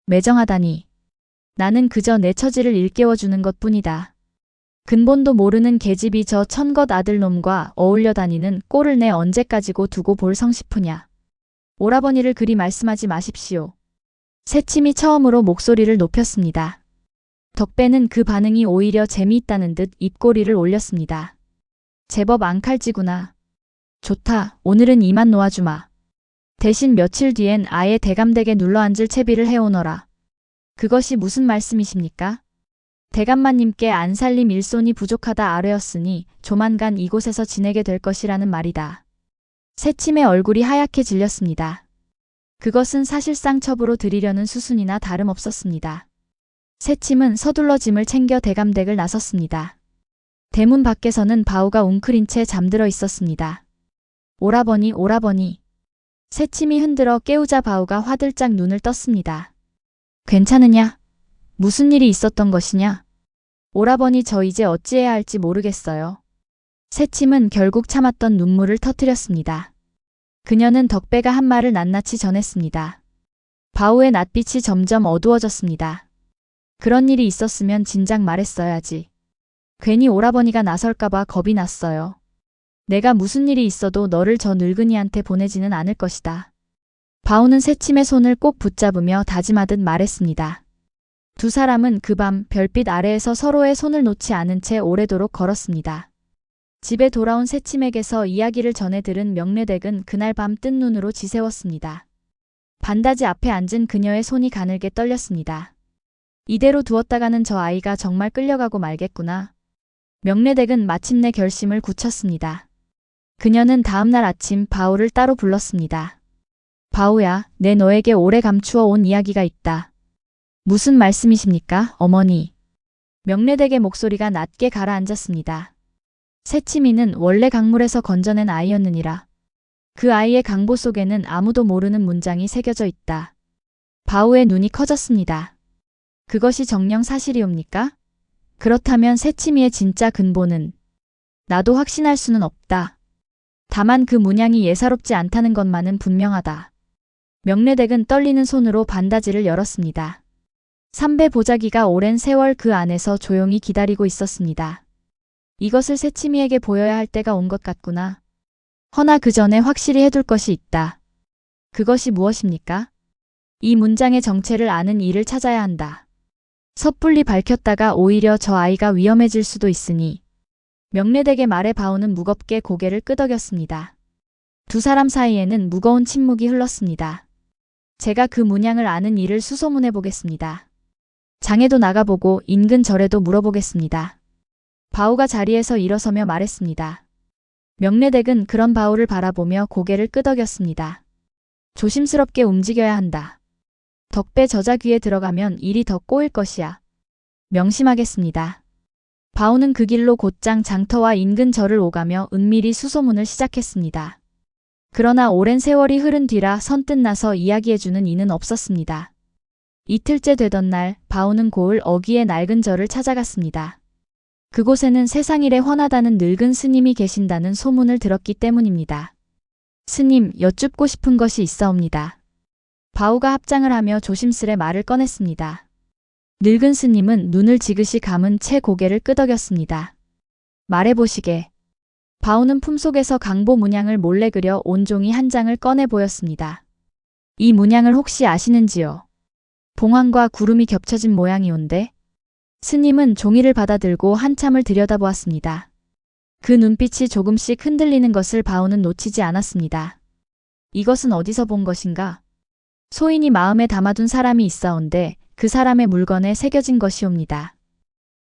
매정하다니. 나는 그저 내 처지를 일깨워주는 것뿐이다. 근본도 모르는 계집이 저 천것 아들놈과 어울려 다니는 꼴을 내 언제까지고 두고 볼 성시푸냐. 오라버니를 그리 말씀하지 마십시오. 새침이 처음으로 목소리를 높였습니다. 덕배는 그 반응이 오히려 재미있다는 듯 입꼬리를 올렸습니다. 제법 앙칼지구나. 좋다. 오늘은 이만 놓아주마. 대신 며칠 뒤엔 아예 대감댁에 눌러앉을 채비를 해오너라. 그것이 무슨 말씀이십니까? 대감마님께 안살림 일손이 부족하다 아뢰었으니 조만간 이곳에서 지내게 될 것이라는 말이다. 새침의 얼굴이 하얗게 질렸습니다. 그것은 사실상 첩으로 드리려는 수순이나 다름없었습니다. 새침은 서둘러 짐을 챙겨 대감댁을 나섰습니다. 대문 밖에서는 바우가 웅크린 채 잠들어 있었습니다. 오라버니, 오라버니. 새침이 흔들어 깨우자 바우가 화들짝 눈을 떴습니다. 괜찮으냐? 무슨 일이 있었던 것이냐? 오라버니 저 이제 어찌해야 할지 모르겠어요. 새침은 결국 참았던 눈물을 터뜨렸습니다. 그녀는 덕배가 한 말을 낱낱이 전했습니다. 바우의 낯빛이 점점 어두워졌습니다. 그런 일이 있었으면 진작 말했어야지. 괜히 오라버니가 나설까봐 겁이 났어요. 내가 무슨 일이 있어도 너를 저 늙은이한테 보내지는 않을 것이다. 바우는 새침의 손을 꼭 붙잡으며 다짐하듯 말했습니다. 두 사람은 그 밤 별빛 아래에서 서로의 손을 놓지 않은 채 오래도록 걸었습니다. 집에 돌아온 새침에게서 이야기를 전해 들은 명례댁은 그날 밤 뜬 눈으로 지새웠습니다. 반다지 앞에 앉은 그녀의 손이 가늘게 떨렸습니다. 이대로 두었다가는 저 아이가 정말 끌려가고 말겠구나. 명례댁은 마침내 결심을 굳혔습니다. 그녀는 다음날 아침 바우를 따로 불렀습니다. 바우야, 내 너에게 오래 감추어 온 이야기가 있다. 무슨 말씀이십니까, 어머니? 명례댁의 목소리가 낮게 가라앉았습니다. 새치미는 원래 강물에서 건져낸 아이였느니라. 그 아이의 강보 속에는 아무도 모르는 문장이 새겨져 있다. 바우의 눈이 커졌습니다. 그것이 정녕 사실이옵니까? 그렇다면 새치미의 진짜 근본은? 나도 확신할 수는 없다. 다만 그 문양이 예사롭지 않다는 것만은 분명하다. 명례댁은 떨리는 손으로 반다지를 열었습니다. 삼배 보자기가 오랜 세월 그 안에서 조용히 기다리고 있었습니다. 이것을 새치미에게 보여야 할 때가 온 것 같구나. 허나 그 전에 확실히 해둘 것이 있다. 그것이 무엇입니까? 이 문장의 정체를 아는 이를 찾아야 한다. 섣불리 밝혔다가 오히려 저 아이가 위험해질 수도 있으니. 명례댁의 말에 바오는 무겁게 고개를 끄덕였습니다. 두 사람 사이에는 무거운 침묵이 흘렀습니다. 제가 그 문양을 아는 이를 수소문해 보겠습니다. 장에도 나가보고 인근 절에도 물어보겠습니다. 바오가 자리에서 일어서며 말했습니다. 명례댁은 그런 바오를 바라보며 고개를 끄덕였습니다. 조심스럽게 움직여야 한다. 덕배 저자 귀에 들어가면 일이 더 꼬일 것이야. 명심하겠습니다. 바오는 그 길로 곧장 장터와 인근 절을 오가며 은밀히 수소문을 시작했습니다. 그러나 오랜 세월이 흐른 뒤라 선뜻 나서 이야기해주는 이는 없었습니다. 이틀째 되던 날 바오는 고을 어귀의 낡은 절을 찾아갔습니다. 그곳에는 세상일에 훤하다는 늙은 스님이 계신다는 소문을 들었기 때문입니다. 스님, 여쭙고 싶은 것이 있사옵니다. 바오가 합장을 하며 조심스레 말을 꺼냈습니다. 늙은 스님은 눈을 지그시 감은 채 고개를 끄덕였습니다. 말해보시게. 바오는 품속에서 강보 문양을 몰래 그려 온종이 한 장을 꺼내 보였습니다. 이 문양을 혹시 아시는지요? 봉황과 구름이 겹쳐진 모양이온데. 스님은 종이를 받아들고 한참을 들여다보았습니다. 그 눈빛이 조금씩 흔들리는 것을 바오는 놓치지 않았습니다. 이것은 어디서 본 것인가? 소인이 마음에 담아둔 사람이 있사온데 그 사람의 물건에 새겨진 것이옵니다.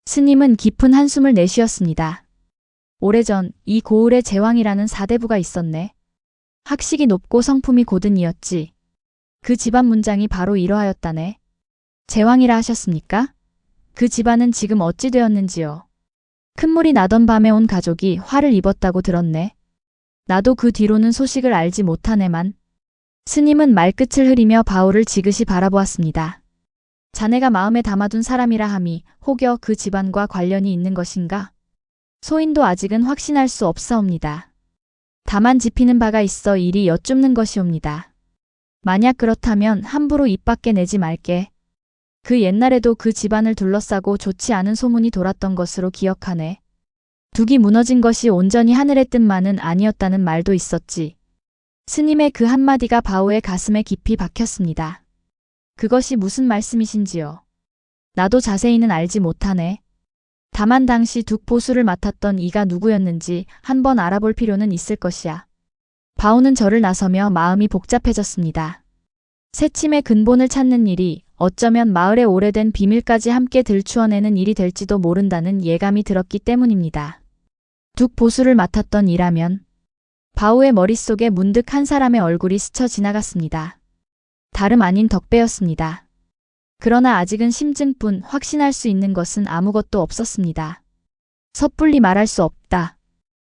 스님은 깊은 한숨을 내쉬었습니다. 오래전 이 고을에 제왕이라는 사대부가 있었네. 학식이 높고 성품이 고든 이였지. 그 집안 문장이 바로 이러하였다네. 제왕이라 하셨습니까? 그 집안은 지금 어찌 되었는지요? 큰 물이 나던 밤에 온 가족이 화를 입었다고 들었네. 나도 그 뒤로는 소식을 알지 못하네만. 스님은 말끝을 흐리며 바오를 지그시 바라보았습니다. 자네가 마음에 담아둔 사람이라 함이 혹여 그 집안과 관련이 있는 것인가? 소인도 아직은 확신할 수 없사옵니다. 다만 짚히는 바가 있어 이리 여쭙는 것이옵니다. 만약 그렇다면 함부로 입 밖에 내지 말게. 그 옛날에도 그 집안을 둘러싸고 좋지 않은 소문이 돌았던 것으로 기억하네. 둑이 무너진 것이 온전히 하늘의 뜻만은 아니었다는 말도 있었지. 스님의 그 한마디가 바오의 가슴에 깊이 박혔습니다. 그것이 무슨 말씀이신지요? 나도 자세히는 알지 못하네. 다만 당시 둑 보수를 맡았던 이가 누구였는지 한번 알아볼 필요는 있을 것이야. 바오는 절을 나서며 마음이 복잡해졌습니다. 새침의 근본을 찾는 일이 어쩌면 마을의 오래된 비밀까지 함께 들추어내는 일이 될지도 모른다는 예감이 들었기 때문입니다. 둑 보수를 맡았던 이라면 바오의 머릿속에 문득 한 사람의 얼굴이 스쳐 지나갔습니다. 다름 아닌 덕배였습니다. 그러나 아직은 심증뿐 확신할 수 있는 것은 아무것도 없었습니다. 섣불리 말할 수 없다.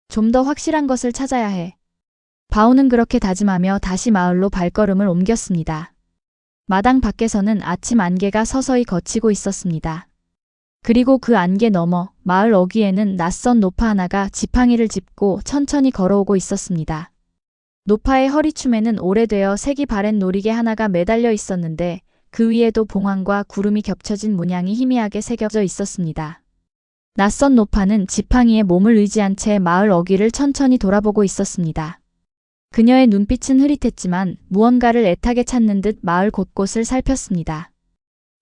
좀 더 확실한 것을 찾아야 해. 바오는 그렇게 다짐하며 다시 마을로 발걸음을 옮겼습니다. 마당 밖에서는 아침 안개가 서서히 걷히고 있었습니다. 그리고 그 안개 너머 마을 어귀에는 낯선 노파 하나가 지팡이를 짚고 천천히 걸어오고 있었습니다. 노파의 허리춤에는 오래되어 색이 바랜 놀이개 하나가 매달려 있었는데 그 위에도 봉황과 구름이 겹쳐진 문양이 희미하게 새겨져 있었습니다. 낯선 노파는 지팡이에 몸을 의지한 채 마을 어귀를 천천히 돌아보고 있었습니다. 그녀의 눈빛은 흐릿했지만 무언가를 애타게 찾는 듯 마을 곳곳을 살폈습니다.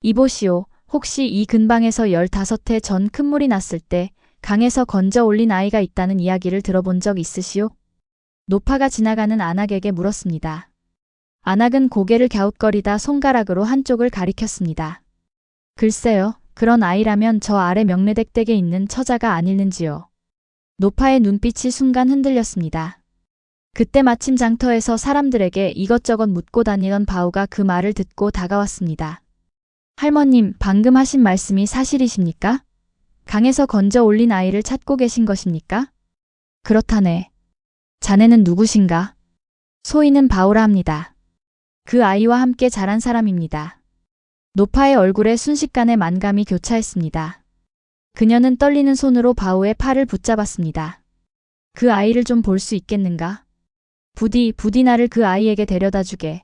이보시오. 혹시 이 근방에서 15해 전 큰 물이 났을 때 강에서 건져 올린 아이가 있다는 이야기를 들어본 적 있으시오? 노파가 지나가는 안악에게 물었습니다. 안악은 고개를 갸웃거리다 손가락으로 한쪽을 가리켰습니다. 글쎄요. 그런 아이라면 저 아래 명례댁 댁에 있는 처자가 아닐는지요. 노파의 눈빛이 순간 흔들렸습니다. 그때 마침 장터에서 사람들에게 이것저것 묻고 다니던 바오가 그 말을 듣고 다가왔습니다. 할머님, 방금 하신 말씀이 사실이십니까? 강에서 건져 올린 아이를 찾고 계신 것입니까? 그렇다네. 자네는 누구신가? 소인은 바오라 합니다. 그 아이와 함께 자란 사람입니다. 노파의 얼굴에 순식간에 만감이 교차했습니다. 그녀는 떨리는 손으로 바오의 팔을 붙잡았습니다. 그 아이를 좀 볼 수 있겠는가? 부디 나를 그 아이에게 데려다 주게.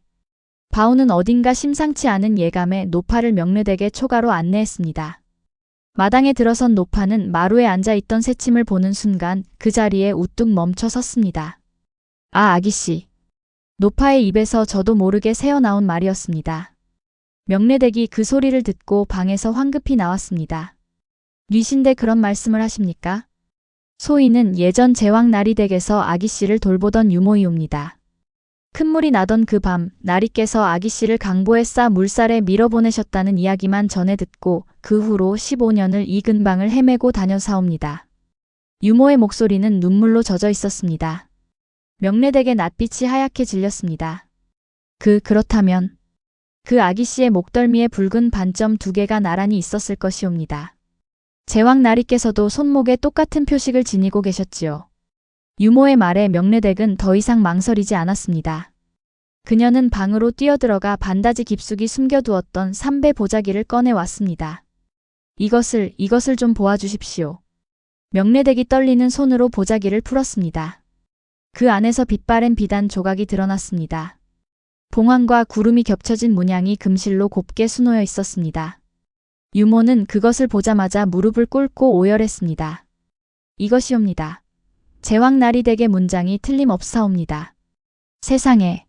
바오는 어딘가 심상치 않은 예감에 노파를 명례댁의 초가로 안내했습니다. 마당에 들어선 노파는 마루에 앉아있던 새침을 보는 순간 그 자리에 우뚝 멈춰 섰습니다. 아, 아기씨. 노파의 입에서 저도 모르게 새어나온 말이었습니다. 명례댁이 그 소리를 듣고 방에서 황급히 나왔습니다. 뉘신데 그런 말씀을 하십니까? 소인은 예전 제왕나리댁에서 아기씨를 돌보던 유모이옵니다. 큰 물이 나던 그 밤 나리께서 아기씨를 강보에 싸 물살에 밀어보내셨다는 이야기만 전해 듣고 그 후로 15년을 이 근방을 헤매고 다녀사옵니다. 유모의 목소리는 눈물로 젖어 있었습니다. 명례댁의 낯빛이 하얗게 질렸습니다. 그렇다면 그 아기씨의 목덜미에 붉은 반점 2개가 나란히 있었을 것이옵니다. 제왕나리께서도 손목에 똑같은 표식을 지니고 계셨지요. 유모의 말에 명례댁은 더 이상 망설이지 않았습니다. 그녀는 방으로 뛰어들어가 반다지 깊숙이 숨겨두었던 삼배 보자기를 꺼내왔습니다. 이것을 좀 보아주십시오. 명례댁이 떨리는 손으로 보자기를 풀었습니다. 그 안에서 빛바랜 비단 조각이 드러났습니다. 봉황과 구름이 겹쳐진 문양이 금실로 곱게 수놓여 있었습니다. 유모는 그것을 보자마자 무릎을 꿇고 오열했습니다. 이것이옵니다. 제왕나리댁의 문장이 틀림없사옵니다. 세상에.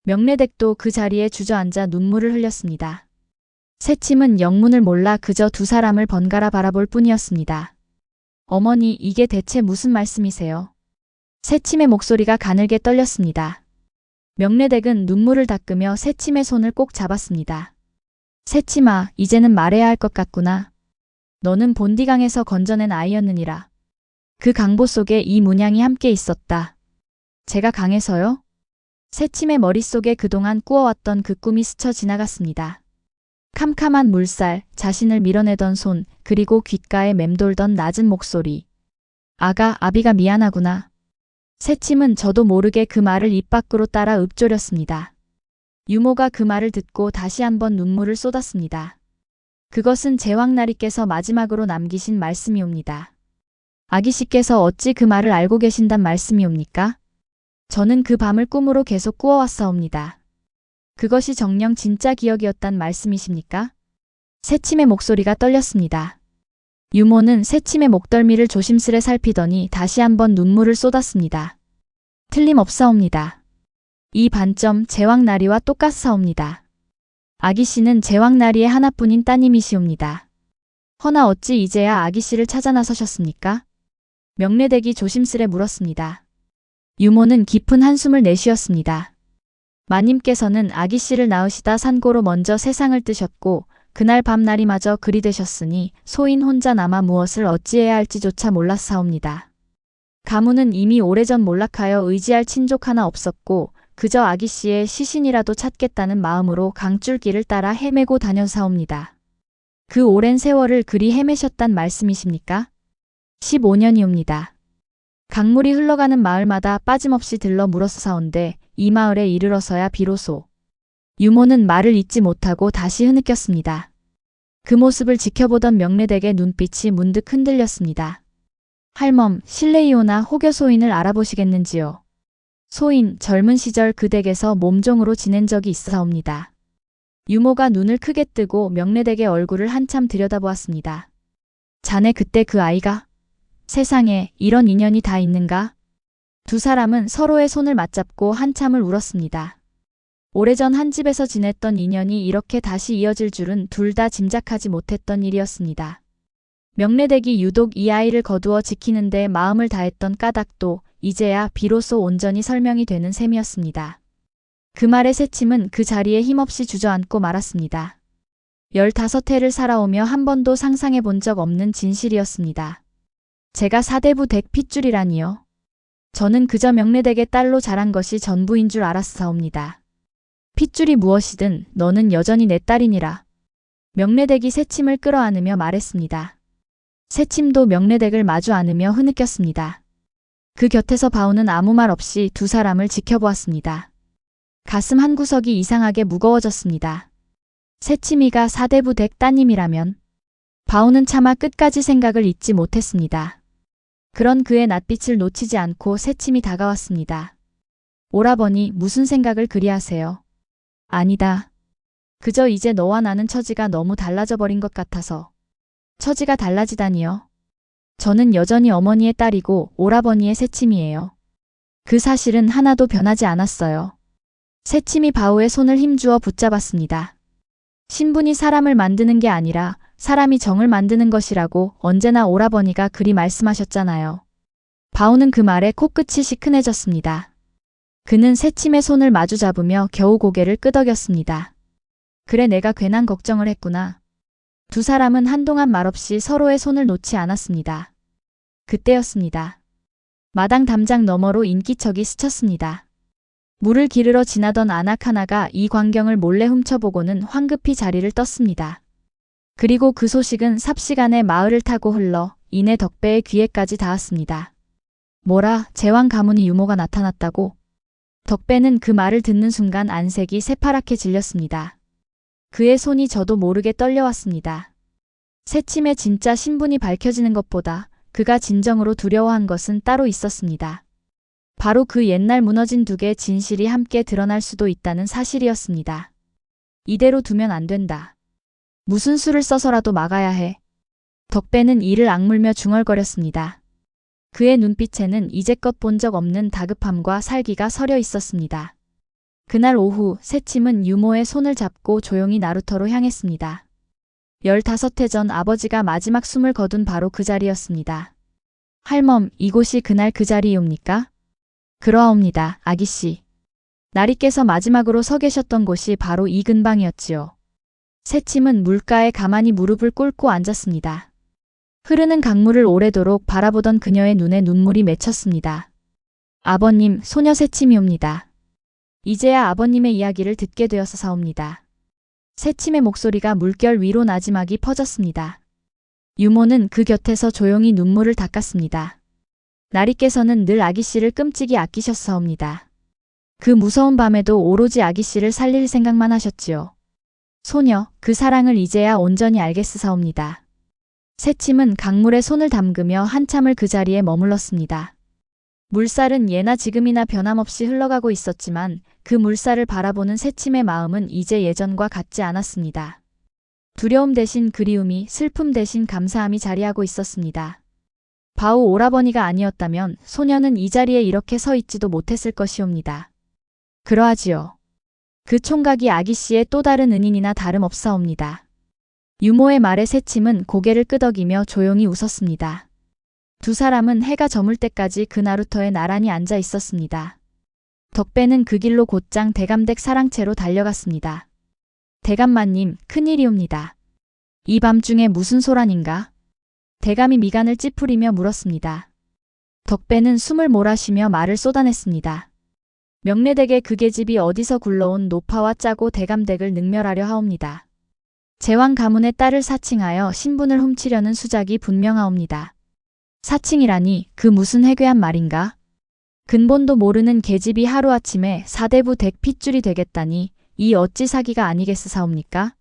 명례댁도 그 자리에 주저앉아 눈물을 흘렸습니다. 새침은 영문을 몰라 그저 두 사람을 번갈아 바라볼 뿐이었습니다. 어머니, 이게 대체 무슨 말씀이세요? 새침의 목소리가 가늘게 떨렸습니다. 명례댁은 눈물을 닦으며 새침의 손을 꼭 잡았습니다. 새침아, 이제는 말해야 할 것 같구나. 너는 본디강에서 건져낸 아이였느니라. 그 강보 속에 이 문양이 함께 있었다. 제가 강에서요? 새침의 머릿속에 그동안 꾸어왔던 그 꿈이 스쳐 지나갔습니다. 캄캄한 물살, 자신을 밀어내던 손, 그리고 귓가에 맴돌던 낮은 목소리. 아비가 미안하구나. 새침은 저도 모르게 그 말을 입 밖으로 따라 읊조렸습니다. 유모가 그 말을 듣고 다시 한번 눈물을 쏟았습니다. 그것은 제왕나리께서 마지막으로 남기신 말씀이옵니다. 아기씨께서 어찌 그 말을 알고 계신단 말씀이옵니까? 저는 그 밤을 꿈으로 계속 꾸어왔사옵니다. 그것이 정녕 진짜 기억이었단 말씀이십니까? 새침의 목소리가 떨렸습니다. 유모는 새침의 목덜미를 조심스레 살피더니 다시 한번 눈물을 쏟았습니다. 틀림없사옵니다. 이 반점 제왕나리와 똑같사옵니다. 아기씨는 제왕나리의 하나뿐인 따님이시옵니다. 허나 어찌 이제야 아기씨를 찾아 나서셨습니까? 명례댁이 조심스레 물었습니다. 유모는 깊은 한숨을 내쉬었습니다. 마님께서는 아기씨를 낳으시다 산고로 먼저 세상을 뜨셨고 그날 밤날이마저 그리 되셨으니 소인 혼자 남아 무엇을 어찌해야 할지조차 몰랐사옵니다. 가문은 이미 오래전 몰락하여 의지할 친족 하나 없었고 그저 아기씨의 시신이라도 찾겠다는 마음으로 강줄길을 따라 헤매고 다녀사옵니다. 그 오랜 세월을 그리 헤매셨단 말씀이십니까? 15년이옵니다. 강물이 흘러가는 마을마다 빠짐없이 들러 물었사온데 이 마을에 이르러서야 비로소. 유모는 말을 잇지 못하고 다시 흐느꼈습니다. 그 모습을 지켜보던 명례댁의 눈빛이 문득 흔들렸습니다. 할멈, 실례이오나 혹여 소인을 알아보시겠는지요? 소인, 젊은 시절 그 댁에서 몸종으로 지낸 적이 있사옵니다. 유모가 눈을 크게 뜨고 명례댁의 얼굴을 한참 들여다보았습니다. 자네 그때 그 아이가? 세상에 이런 인연이 다 있는가? 두 사람은 서로의 손을 맞잡고 한참을 울었습니다. 오래전 한 집에서 지냈던 인연이 이렇게 다시 이어질 줄은 둘 다 짐작하지 못했던 일이었습니다. 명례댁이 유독 이 아이를 거두어 지키는데 마음을 다했던 까닭도 이제야 비로소 온전히 설명이 되는 셈이었습니다. 그 말에 새침은 그 자리에 힘없이 주저앉고 말았습니다. 15해를 살아오며 한 번도 상상해 본 적 없는 진실이었습니다. 제가 사대부 댁 핏줄이라니요. 저는 그저 명례댁의 딸로 자란 것이 전부인 줄 알았사옵니다. 핏줄이 무엇이든 너는 여전히 내 딸이니라. 명례댁이 새침을 끌어안으며 말했습니다. 새침도 명례댁을 마주 안으며 흐느꼈습니다. 그 곁에서 바오는 아무 말 없이 두 사람을 지켜보았습니다. 가슴 한구석이 이상하게 무거워졌습니다. 새침이가 사대부 댁 따님이라면 바오는 차마 끝까지 생각을 잊지 못했습니다. 그런 그의 낯빛을 놓치지 않고 새침이 다가왔습니다. 오라버니 무슨 생각을 그리 하세요? 아니다. 그저 이제 너와 나는 처지가 너무 달라져 버린 것 같아서. 처지가 달라지다니요. 저는 여전히 어머니의 딸이고 오라버니의 새침이에요. 그 사실은 하나도 변하지 않았어요. 새침이 바우의 손을 힘주어 붙잡았습니다. 신분이 사람을 만드는 게 아니라 사람이 정을 만드는 것이라고 언제나 오라버니가 그리 말씀하셨잖아요. 바우는 그 말에 코끝이 시큰해졌습니다. 그는 새침의 손을 마주 잡으며 겨우 고개를 끄덕였습니다. 그래, 내가 괜한 걱정을 했구나. 두 사람은 한동안 말없이 서로의 손을 놓지 않았습니다. 그때였습니다. 마당 담장 너머로 인기척이 스쳤습니다. 물을 기르러 지나던 아낙 하나가 이 광경을 몰래 훔쳐보고는 황급히 자리를 떴습니다. 그리고 그 소식은 삽시간에 마을을 타고 흘러 이내 덕배의 귀에까지 닿았습니다. 뭐라, 제왕 가문의 유모가 나타났다고? 덕배는 그 말을 듣는 순간 안색이 새파랗게 질렸습니다. 그의 손이 저도 모르게 떨려왔습니다. 새침의 진짜 신분이 밝혀지는 것보다 그가 진정으로 두려워한 것은 따로 있었습니다. 바로 그 옛날 무너진 둑의 진실이 함께 드러날 수도 있다는 사실이었습니다. 이대로 두면 안 된다. 무슨 수를 써서라도 막아야 해. 덕배는 이를 악물며 중얼거렸습니다. 그의 눈빛에는 이제껏 본 적 없는 다급함과 살기가 서려 있었습니다. 그날 오후 새침은 유모의 손을 잡고 조용히 나루터로 향했습니다. 15해 전 아버지가 마지막 숨을 거둔 바로 그 자리였습니다. 할멈, 이곳이 그날 그 자리이옵니까? 그러하옵니다, 아기씨. 나리께서 마지막으로 서 계셨던 곳이 바로 이 근방이었지요. 새침은 물가에 가만히 무릎을 꿇고 앉았습니다. 흐르는 강물을 오래도록 바라보던 그녀의 눈에 눈물이 맺혔습니다. 아버님, 소녀 새침이옵니다. 이제야 아버님의 이야기를 듣게 되어서 사옵니다. 새침의 목소리가 물결 위로 나지막이 퍼졌습니다. 유모는 그 곁에서 조용히 눈물을 닦았습니다. 나리께서는 늘 아기씨를 끔찍이 아끼셨사옵니다. 그 무서운 밤에도 오로지 아기씨를 살릴 생각만 하셨지요. 소녀, 그 사랑을 이제야 온전히 알겠으사옵니다. 새침은 강물에 손을 담그며 한참을 그 자리에 머물렀습니다. 물살은 예나 지금이나 변함없이 흘러가고 있었지만 그 물살을 바라보는 새침의 마음은 이제 예전과 같지 않았습니다. 두려움 대신 그리움이, 슬픔 대신 감사함이 자리하고 있었습니다. 바우 오라버니가 아니었다면 소녀는 이 자리에 이렇게 서 있지도 못했을 것이옵니다. 그러하지요. 그 총각이 아기씨의 또 다른 은인이나 다름없사옵니다. 유모의 말에 새침은 고개를 끄덕이며 조용히 웃었습니다. 두 사람은 해가 저물 때까지 그 나루터에 나란히 앉아 있었습니다. 덕배는 그 길로 곧장 대감댁 사랑채로 달려갔습니다. 대감마님, 큰일이옵니다. 이 밤중에 무슨 소란인가? 대감이 미간을 찌푸리며 물었습니다. 덕배는 숨을 몰아쉬며 말을 쏟아냈습니다. 명례댁의 그 계집이 어디서 굴러온 노파와 짜고 대감댁을 능멸하려 하옵니다. 제왕 가문의 딸을 사칭하여 신분을 훔치려는 수작이 분명하옵니다. 사칭이라니 그 무슨 해괴한 말인가? 근본도 모르는 계집이 하루아침에 사대부 댁 핏줄이 되겠다니 이 어찌 사기가 아니겠으사옵니까?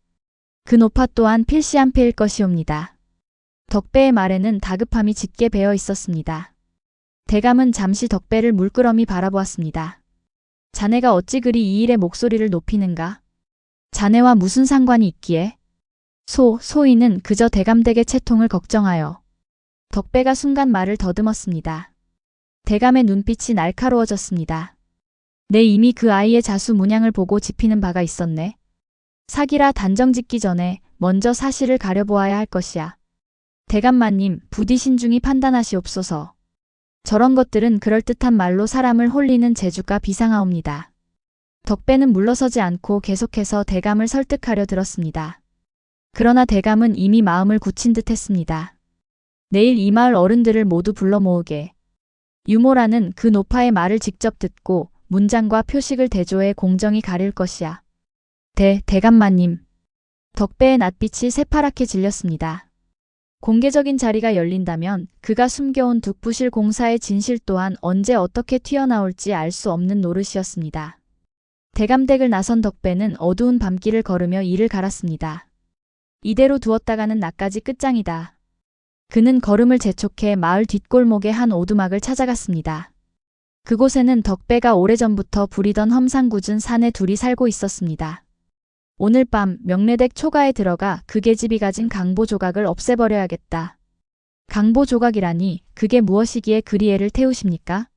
그 노파 또한 필시 한패일 것이옵니다. 덕배의 말에는 다급함이 짙게 배어 있었습니다. 대감은 잠시 덕배를 물끄러미 바라보았습니다. 자네가 어찌 그리 이 일에 목소리를 높이는가? 자네와 무슨 상관이 있기에? 소인은 그저 대감댁의 채통을 걱정하여. 덕배가 순간 말을 더듬었습니다. 대감의 눈빛이 날카로워졌습니다. 내 이미 그 아이의 자수 문양을 보고 짚히는 바가 있었네. 사기라 단정 짓기 전에 먼저 사실을 가려보아야 할 것이야. 대감마님, 부디 신중히 판단하시옵소서. 저런 것들은 그럴듯한 말로 사람을 홀리는 재주가 비상하옵니다. 덕배는 물러서지 않고 계속해서 대감을 설득하려 들었습니다. 그러나 대감은 이미 마음을 굳힌 듯 했습니다. 내일 이 마을 어른들을 모두 불러 모으게. 유모라는 그 노파의 말을 직접 듣고 문장과 표식을 대조해 공정히 가릴 것이야. 대감마님. 덕배의 낯빛이 새파랗게 질렸습니다. 공개적인 자리가 열린다면 그가 숨겨온 둑부실 공사의 진실 또한 언제 어떻게 튀어나올지 알 수 없는 노릇이었습니다. 대감댁을 나선 덕배는 어두운 밤길을 걸으며 이를 갈았습니다. 이대로 두었다가는 나까지 끝장이다. 그는 걸음을 재촉해 마을 뒷골목의 한 오두막을 찾아갔습니다. 그곳에는 덕배가 오래전부터 부리던 험상궂은 산에 둘이 살고 있었습니다. 오늘 밤 명례댁 초가에 들어가 그 계집이 가진 강보 조각을 없애버려야겠다. 강보 조각이라니 그게 무엇이기에 그리 애를 태우십니까?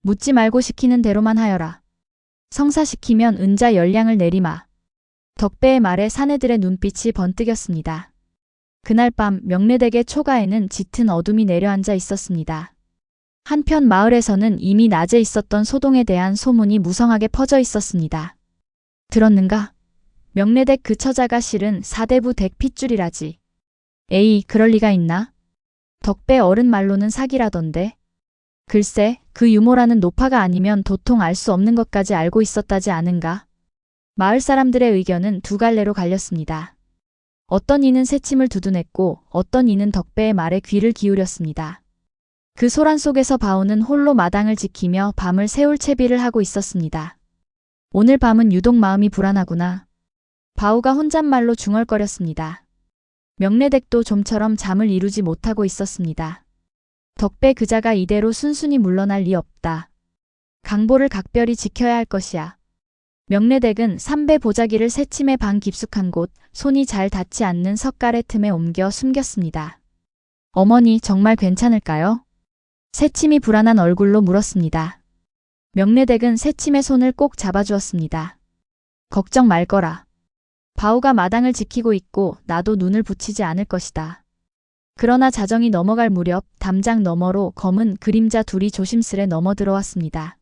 묻지 말고 시키는 대로만 하여라. 성사시키면 은자 열량을 내리마. 덕배의 말에 사내들의 눈빛이 번뜩였습니다. 그날 밤 명례댁의 초가에는 짙은 어둠이 내려앉아 있었습니다. 한편 마을에서는 이미 낮에 있었던 소동에 대한 소문이 무성하게 퍼져 있었습니다. 들었는가? 명례댁 그 처자가 실은 사대부 댁 핏줄이라지. 에이, 그럴 리가 있나? 덕배 어른 말로는 사기라던데. 글쎄, 그 유모라는 노파가 아니면 도통 알 수 없는 것까지 알고 있었다지 않은가? 마을 사람들의 의견은 두 갈래로 갈렸습니다. 어떤 이는 새침을 두둔했고 어떤 이는 덕배의 말에 귀를 기울였습니다. 그 소란 속에서 바오는 홀로 마당을 지키며 밤을 새울 채비를 하고 있었습니다. 오늘 밤은 유독 마음이 불안하구나. 바오가 혼잣말로 중얼거렸습니다. 명례댁도 좀처럼 잠을 이루지 못하고 있었습니다. 덕배 그자가 이대로 순순히 물러날 리 없다. 강보를 각별히 지켜야 할 것이야. 명례댁은 삼배 보자기를 새침의 방 깊숙한 곳, 손이 잘 닿지 않는 석가래 틈에 옮겨 숨겼습니다. 어머니, 정말 괜찮을까요? 새침이 불안한 얼굴로 물었습니다. 명례댁은 새침의 손을 꼭 잡아주었습니다. 걱정 말거라. 바오가 마당을 지키고 있고 나도 눈을 붙이지 않을 것이다. 그러나 자정이 넘어갈 무렵 담장 너머로 검은 그림자 둘이 조심스레 넘어들어왔습니다.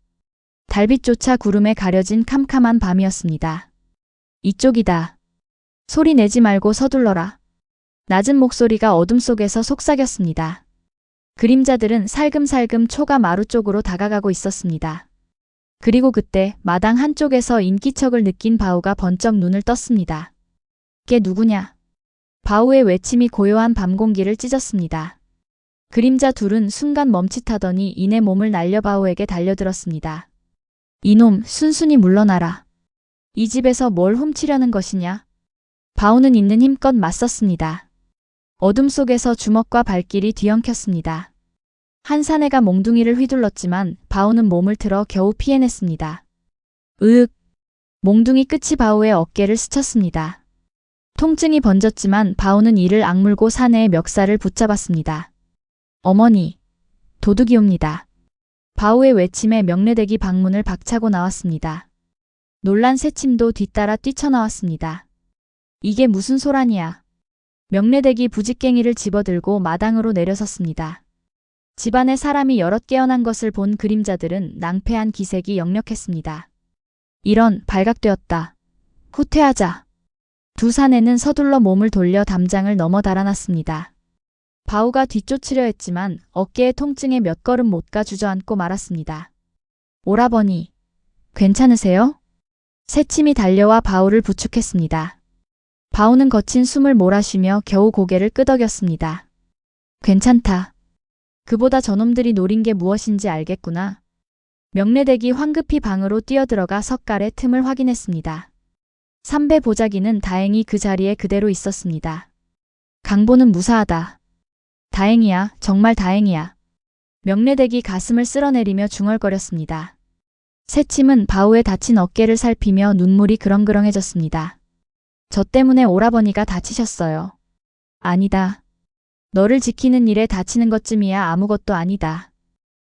달빛조차 구름에 가려진 캄캄한 밤이었습니다. 이쪽이다. 소리 내지 말고 서둘러라. 낮은 목소리가 어둠 속에서 속삭였습니다. 그림자들은 살금살금 초가 마루 쪽으로 다가가고 있었습니다. 그리고 그때 마당 한쪽에서 인기척을 느낀 바오가 번쩍 눈을 떴습니다. 걔 누구냐? 바오의 외침이 고요한 밤 공기를 찢었습니다. 그림자 둘은 순간 멈칫하더니 이내 몸을 날려 바오에게 달려들었습니다. 이놈, 순순히 물러나라. 이 집에서 뭘 훔치려는 것이냐? 바오는 있는 힘껏 맞섰습니다. 어둠 속에서 주먹과 발길이 뒤엉켰습니다. 한 사내가 몽둥이를 휘둘렀지만 바오는 몸을 틀어 겨우 피해냈습니다. 으윽! 몽둥이 끝이 바오의 어깨를 스쳤습니다. 통증이 번졌지만 바오는 이를 악물고 사내의 멱살을 붙잡았습니다. 어머니! 도둑이옵니다. 바오의 외침에 명례댁이 방문을 박차고 나왔습니다. 놀란 새침도 뒤따라 뛰쳐나왔습니다. 이게 무슨 소란이야? 명례댁이 부직갱이를 집어들고 마당으로 내려섰습니다. 집안에 사람이 여럿 깨어난 것을 본 그림자들은 낭패한 기색이 역력했습니다. 이런, 발각되었다. 후퇴하자. 두 사내는 서둘러 몸을 돌려 담장을 넘어 달아났습니다. 바오가 뒤쫓으려 했지만 어깨의 통증에 몇 걸음 못 가 주저앉고 말았습니다. 오라버니, 괜찮으세요? 새침이 달려와 바오를 부축했습니다. 바오는 거친 숨을 몰아쉬며 겨우 고개를 끄덕였습니다. 괜찮다. 그보다 저놈들이 노린 게 무엇인지 알겠구나. 명례댁이 황급히 방으로 뛰어들어가 석갈의 틈을 확인했습니다. 삼배 보자기는 다행히 그 자리에 그대로 있었습니다. 강보는 무사하다. 다행이야, 정말 다행이야. 명례댁이 가슴을 쓸어내리며 중얼거렸습니다. 새침은 바오의 다친 어깨를 살피며 눈물이 그렁그렁해졌습니다. 저 때문에 오라버니가 다치셨어요. 아니다. 너를 지키는 일에 다치는 것쯤이야 아무것도 아니다.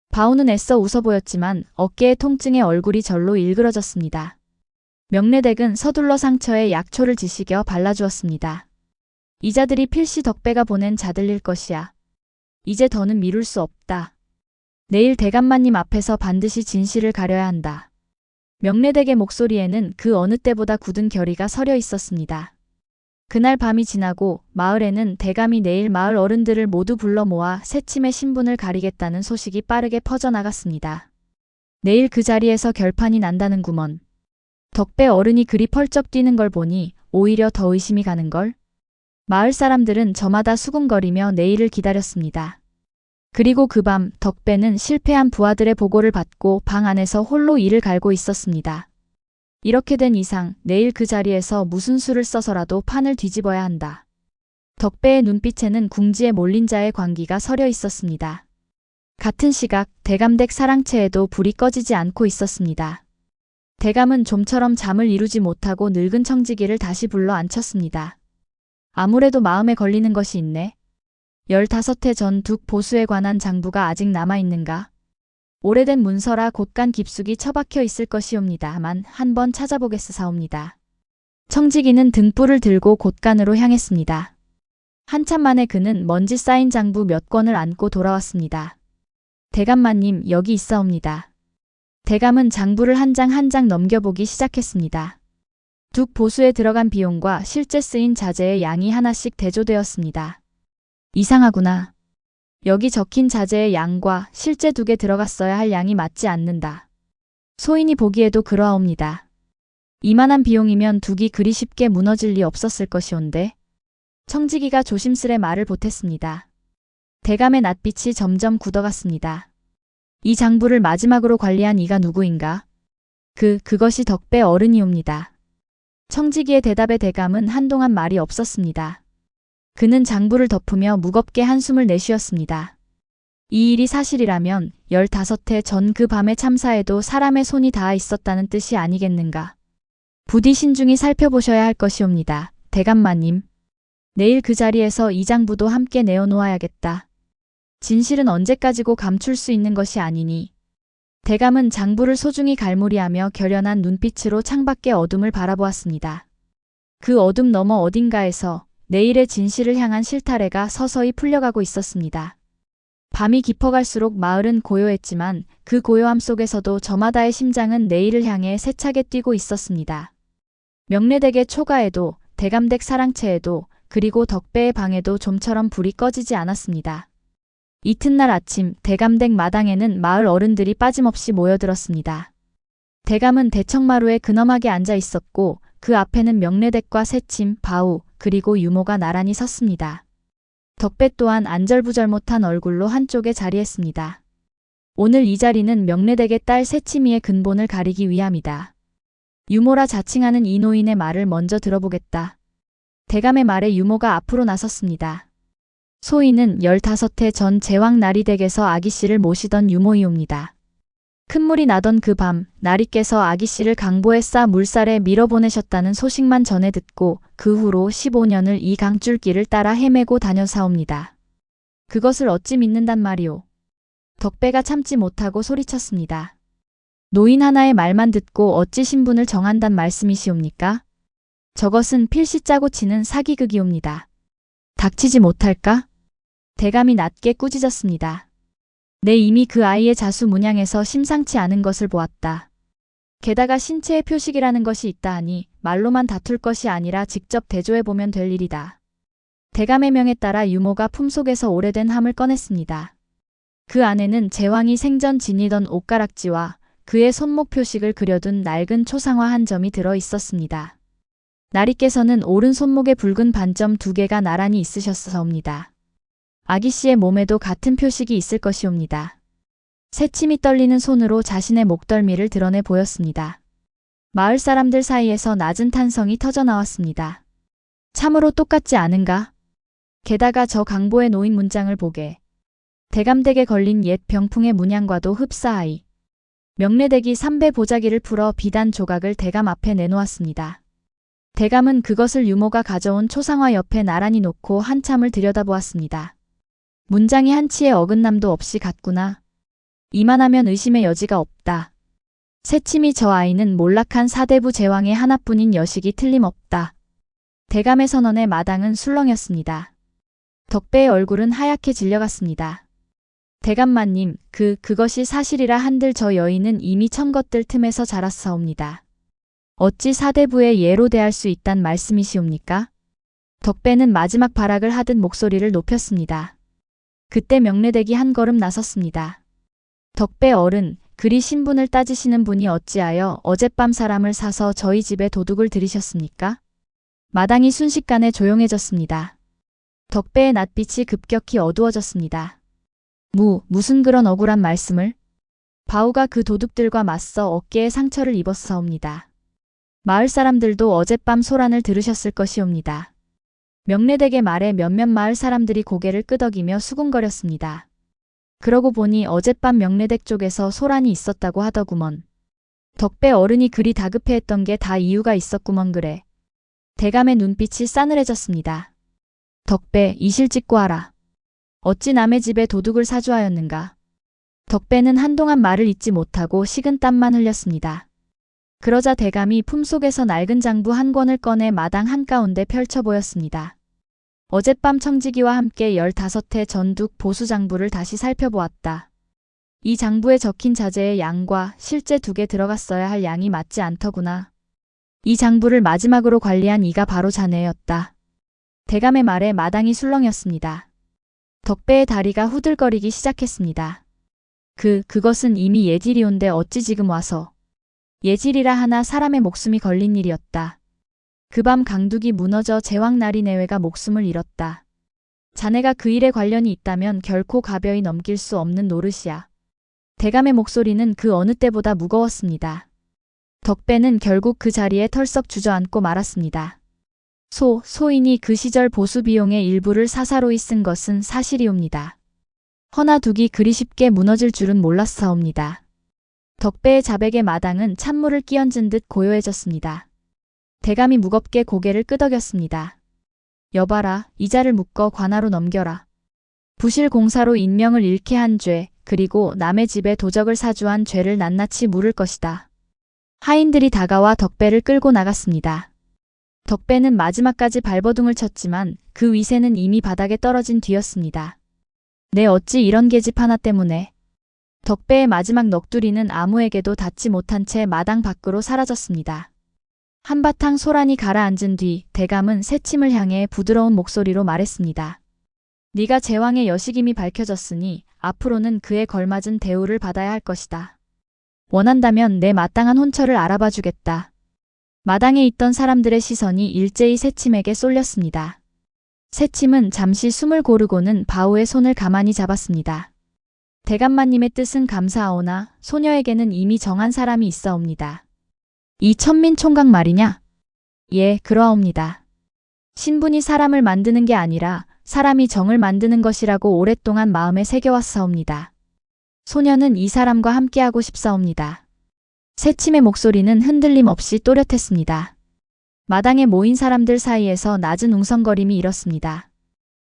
바오는 애써 웃어 보였지만 어깨의 통증에 얼굴이 절로 일그러졌습니다. 명례댁은 서둘러 상처에 약초를 지시겨 발라주었습니다. 이자들이 필시 덕배가 보낸 자들일 것이야. 이제 더는 미룰 수 없다. 내일 대감마님 앞에서 반드시 진실을 가려야 한다. 명례댁의 목소리에는 그 어느 때보다 굳은 결의가 서려 있었습니다. 그날 밤이 지나고 마을에는 대감이 내일 마을 어른들을 모두 불러 모아 새침의 신분을 가리겠다는 소식이 빠르게 퍼져나갔습니다. 내일 그 자리에서 결판이 난다는구먼. 덕배 어른이 그리 펄쩍 뛰는 걸 보니 오히려 더 의심이 가는걸. 마을 사람들은 저마다 수군거리며 내일을 기다렸습니다. 그리고 그 밤 덕배는 실패한 부하들의 보고를 받고 방 안에서 홀로 이를 갈고 있었습니다. 이렇게 된 이상 내일 그 자리에서 무슨 수를 써서라도 판을 뒤집어야 한다. 덕배의 눈빛에는 궁지에 몰린 자의 광기가 서려 있었습니다. 같은 시각 대감댁 사랑채에도 불이 꺼지지 않고 있었습니다. 대감은 좀처럼 잠을 이루지 못하고 늙은 청지기를 다시 불러 앉혔습니다. 아무래도 마음에 걸리는 것이 있네. 15해 전 둑 보수에 관한 장부가 아직 남아있는가? 오래된 문서라 곳간 깊숙이 처박혀 있을 것이옵니다만 한번 찾아보겠사옵니다. 청지기는 등불을 들고 곳간으로 향했습니다. 한참 만에 그는 먼지 쌓인 장부 몇 권을 안고 돌아왔습니다. 대감마님, 여기 있사옵니다. 대감은 장부를 한 장 한 장 넘겨보기 시작했습니다. 둑 보수에 들어간 비용과 실제 쓰인 자재의 양이 하나씩 대조되었습니다. 이상하구나. 여기 적힌 자재의 양과 실제 둑에 들어갔어야 할 양이 맞지 않는다. 소인이 보기에도 그러하옵니다. 이만한 비용이면 둑이 그리 쉽게 무너질 리 없었을 것이온데. 청지기가 조심스레 말을 보탰습니다. 대감의 낯빛이 점점 굳어갔습니다. 이 장부를 마지막으로 관리한 이가 누구인가? 그것이 덕배 어른이옵니다. 청지기의 대답에 대감은 한동안 말이 없었습니다. 그는 장부를 덮으며 무겁게 한숨을 내쉬었습니다. 이 일이 사실이라면 15해 전 그 밤의 참사에도 사람의 손이 닿아 있었다는 뜻이 아니겠는가. 부디 신중히 살펴보셔야 할 것이옵니다. 대감마님. 내일 그 자리에서 이 장부도 함께 내어놓아야겠다. 진실은 언제까지고 감출 수 있는 것이 아니니. 대감은 장부를 소중히 갈무리하며 결연한 눈빛으로 창밖의 어둠을 바라보았습니다. 그 어둠 너머 어딘가에서 내일의 진실을 향한 실타래가 서서히 풀려가고 있었습니다. 밤이 깊어갈수록 마을은 고요했지만 그 고요함 속에서도 저마다의 심장은 내일을 향해 세차게 뛰고 있었습니다. 명례댁의 초가에도 대감댁 사랑채에도 그리고 덕배의 방에도 좀처럼 불이 꺼지지 않았습니다. 이튿날 아침 대감댁 마당에는 마을 어른들이 빠짐없이 모여들었습니다. 대감은 대청마루에 근엄하게 앉아 있었고 그 앞에는 명례댁과 새침, 바우, 그리고 유모가 나란히 섰습니다. 덕배 또한 안절부절 못한 얼굴로 한쪽에 자리했습니다. 오늘 이 자리는 명례댁의 딸 새침이의 근본을 가리기 위함이다. 유모라 자칭하는 이 노인의 말을 먼저 들어보겠다. 대감의 말에 유모가 앞으로 나섰습니다. 소인은 15해 전 제왕 나리댁에서 아기씨를 모시던 유모이옵니다. 큰 물이 나던 그 밤 나리께서 아기씨를 강보에 싸 물살에 밀어보내셨다는 소식만 전해 듣고 그 후로 15년을 이 강줄길을 따라 헤매고 다녀사옵니다. 그것을 어찌 믿는단 말이오. 덕배가 참지 못하고 소리쳤습니다. 노인 하나의 말만 듣고 어찌 신분을 정한단 말씀이시옵니까? 저것은 필시 짜고 치는 사기극이옵니다. 닥치지 못할까? 대감이 낮게 꾸짖었습니다. 내 이미 그 아이의 자수 문양에서 심상치 않은 것을 보았다. 게다가 신체의 표식이라는 것이 있다 하니 말로만 다툴 것이 아니라 직접 대조해보면 될 일이다. 대감의 명에 따라 유모가 품속에서 오래된 함을 꺼냈습니다. 그 안에는 제왕이 생전 지니던 옷가락지와 그의 손목 표식을 그려둔 낡은 초상화 한 점이 들어 있었습니다. 나리께서는 오른 손목에 붉은 반점 2개가 나란히 있으셨사옵니다. 아기씨의 몸에도 같은 표식이 있을 것이옵니다. 새침이 떨리는 손으로 자신의 목덜미를 드러내 보였습니다. 마을 사람들 사이에서 낮은 탄성이 터져나왔습니다. 참으로 똑같지 않은가? 게다가 저 강보의 놓인 문장을 보게. 대감댁에 걸린 옛 병풍의 문양과도 흡사하이. 명례댁이 3배 보자기를 풀어 비단 조각을 대감 앞에 내놓았습니다. 대감은 그것을 유모가 가져온 초상화 옆에 나란히 놓고 한참을 들여다보았습니다. 문장이 한치의 어긋남도 없이 같구나. 이만하면 의심의 여지가 없다. 새침이 저 아이는 몰락한 사대부 제왕의 하나뿐인 여식이 틀림없다. 대감의 선언에 마당은 술렁였습니다. 덕배의 얼굴은 하얗게 질려갔습니다. 대감마님, 그것이 사실이라 한들 저 여인은 이미 천것들 틈에서 자랐사옵니다. 어찌 사대부의 예로 대할 수 있단 말씀이시옵니까? 덕배는 마지막 발악을 하듯 목소리를 높였습니다. 그때 명례댁이 한 걸음 나섰습니다. 덕배 어른, 그리 신분을 따지시는 분이 어찌하여 어젯밤 사람을 사서 저희 집에 도둑을 들이셨습니까? 마당이 순식간에 조용해졌습니다. 덕배의 낯빛이 급격히 어두워졌습니다. 무슨 그런 억울한 말씀을? 바우가 그 도둑들과 맞서 어깨에 상처를 입었사옵니다. 마을 사람들도 어젯밤 소란을 들으셨을 것이옵니다. 명례댁의 말에 몇몇 마을 사람들이 고개를 끄덕이며 수군거렸습니다. 그러고 보니 어젯밤 명례댁 쪽에서 소란이 있었다고 하더구먼. 덕배 어른이 그리 다급해했던 게 다 이유가 있었구먼 그래. 대감의 눈빛이 싸늘해졌습니다. 덕배, 이실 찍고 하라. 어찌 남의 집에 도둑을 사주하였는가. 덕배는 한동안 말을 잇지 못하고 식은 땀만 흘렸습니다. 그러자 대감이 품속에서 낡은 장부 한 권을 꺼내 마당 한가운데 펼쳐 보였습니다. 어젯밤 청지기와 함께 15회 전둑 보수 장부를 다시 살펴보았다. 이 장부에 적힌 자재의 양과 실제 2개 들어갔어야 할 양이 맞지 않더구나. 이 장부를 마지막으로 관리한 이가 바로 자네였다. 대감의 말에 마당이 술렁였습니다. 덕배의 다리가 후들거리기 시작했습니다. 그것은 이미 예질이온데 어찌 지금 와서. 예질이라 하나 사람의 목숨이 걸린 일이었다. 그 밤 강둑이 무너져 제왕나리 내외가 목숨을 잃었다. 자네가 그 일에 관련이 있다면 결코 가벼이 넘길 수 없는 노릇이야. 대감의 목소리는 그 어느 때보다 무거웠습니다. 덕배는 결국 그 자리에 털썩 주저앉고 말았습니다. 소인이 그 시절 보수 비용의 일부를 사사로이 쓴 것은 사실이옵니다. 허나 둑이 그리 쉽게 무너질 줄은 몰랐사옵니다. 덕배의 자백의 마당은 찬물을 끼얹은 듯 고요해졌습니다. 대감이 무겁게 고개를 끄덕였습니다. 여봐라, 이자를 묶어 관하로 넘겨라. 부실 공사로 인명을 잃게 한 죄, 그리고 남의 집에 도적을 사주한 죄를 낱낱이 물을 것이다. 하인들이 다가와 덕배를 끌고 나갔습니다. 덕배는 마지막까지 발버둥을 쳤지만 그 위세는 이미 바닥에 떨어진 뒤였습니다. 내 어찌 이런 계집 하나 때문에. 덕배의 마지막 넋두리는 아무에게도 닿지 못한 채 마당 밖으로 사라졌습니다. 한바탕 소란이 가라앉은 뒤 대감은 새침을 향해 부드러운 목소리로 말했습니다. 네가 제왕의 여식임이 밝혀졌으니 앞으로는 그에 걸맞은 대우를 받아야 할 것이다. 원한다면 내 마땅한 혼처를 알아봐 주겠다. 마당에 있던 사람들의 시선이 일제히 새침에게 쏠렸습니다. 새침은 잠시 숨을 고르고는 바우의 손을 가만히 잡았습니다. 대감마님의 뜻은 감사하오나 소녀에게는 이미 정한 사람이 있사옵니다. 이 천민 총각 말이냐? 예, 그러하옵니다. 신분이 사람을 만드는 게 아니라 사람이 정을 만드는 것이라고 오랫동안 마음에 새겨왔사옵니다. 소녀는 이 사람과 함께하고 싶사옵니다. 새침의 목소리는 흔들림 없이 또렷했습니다. 마당에 모인 사람들 사이에서 낮은 웅성거림이 일었습니다.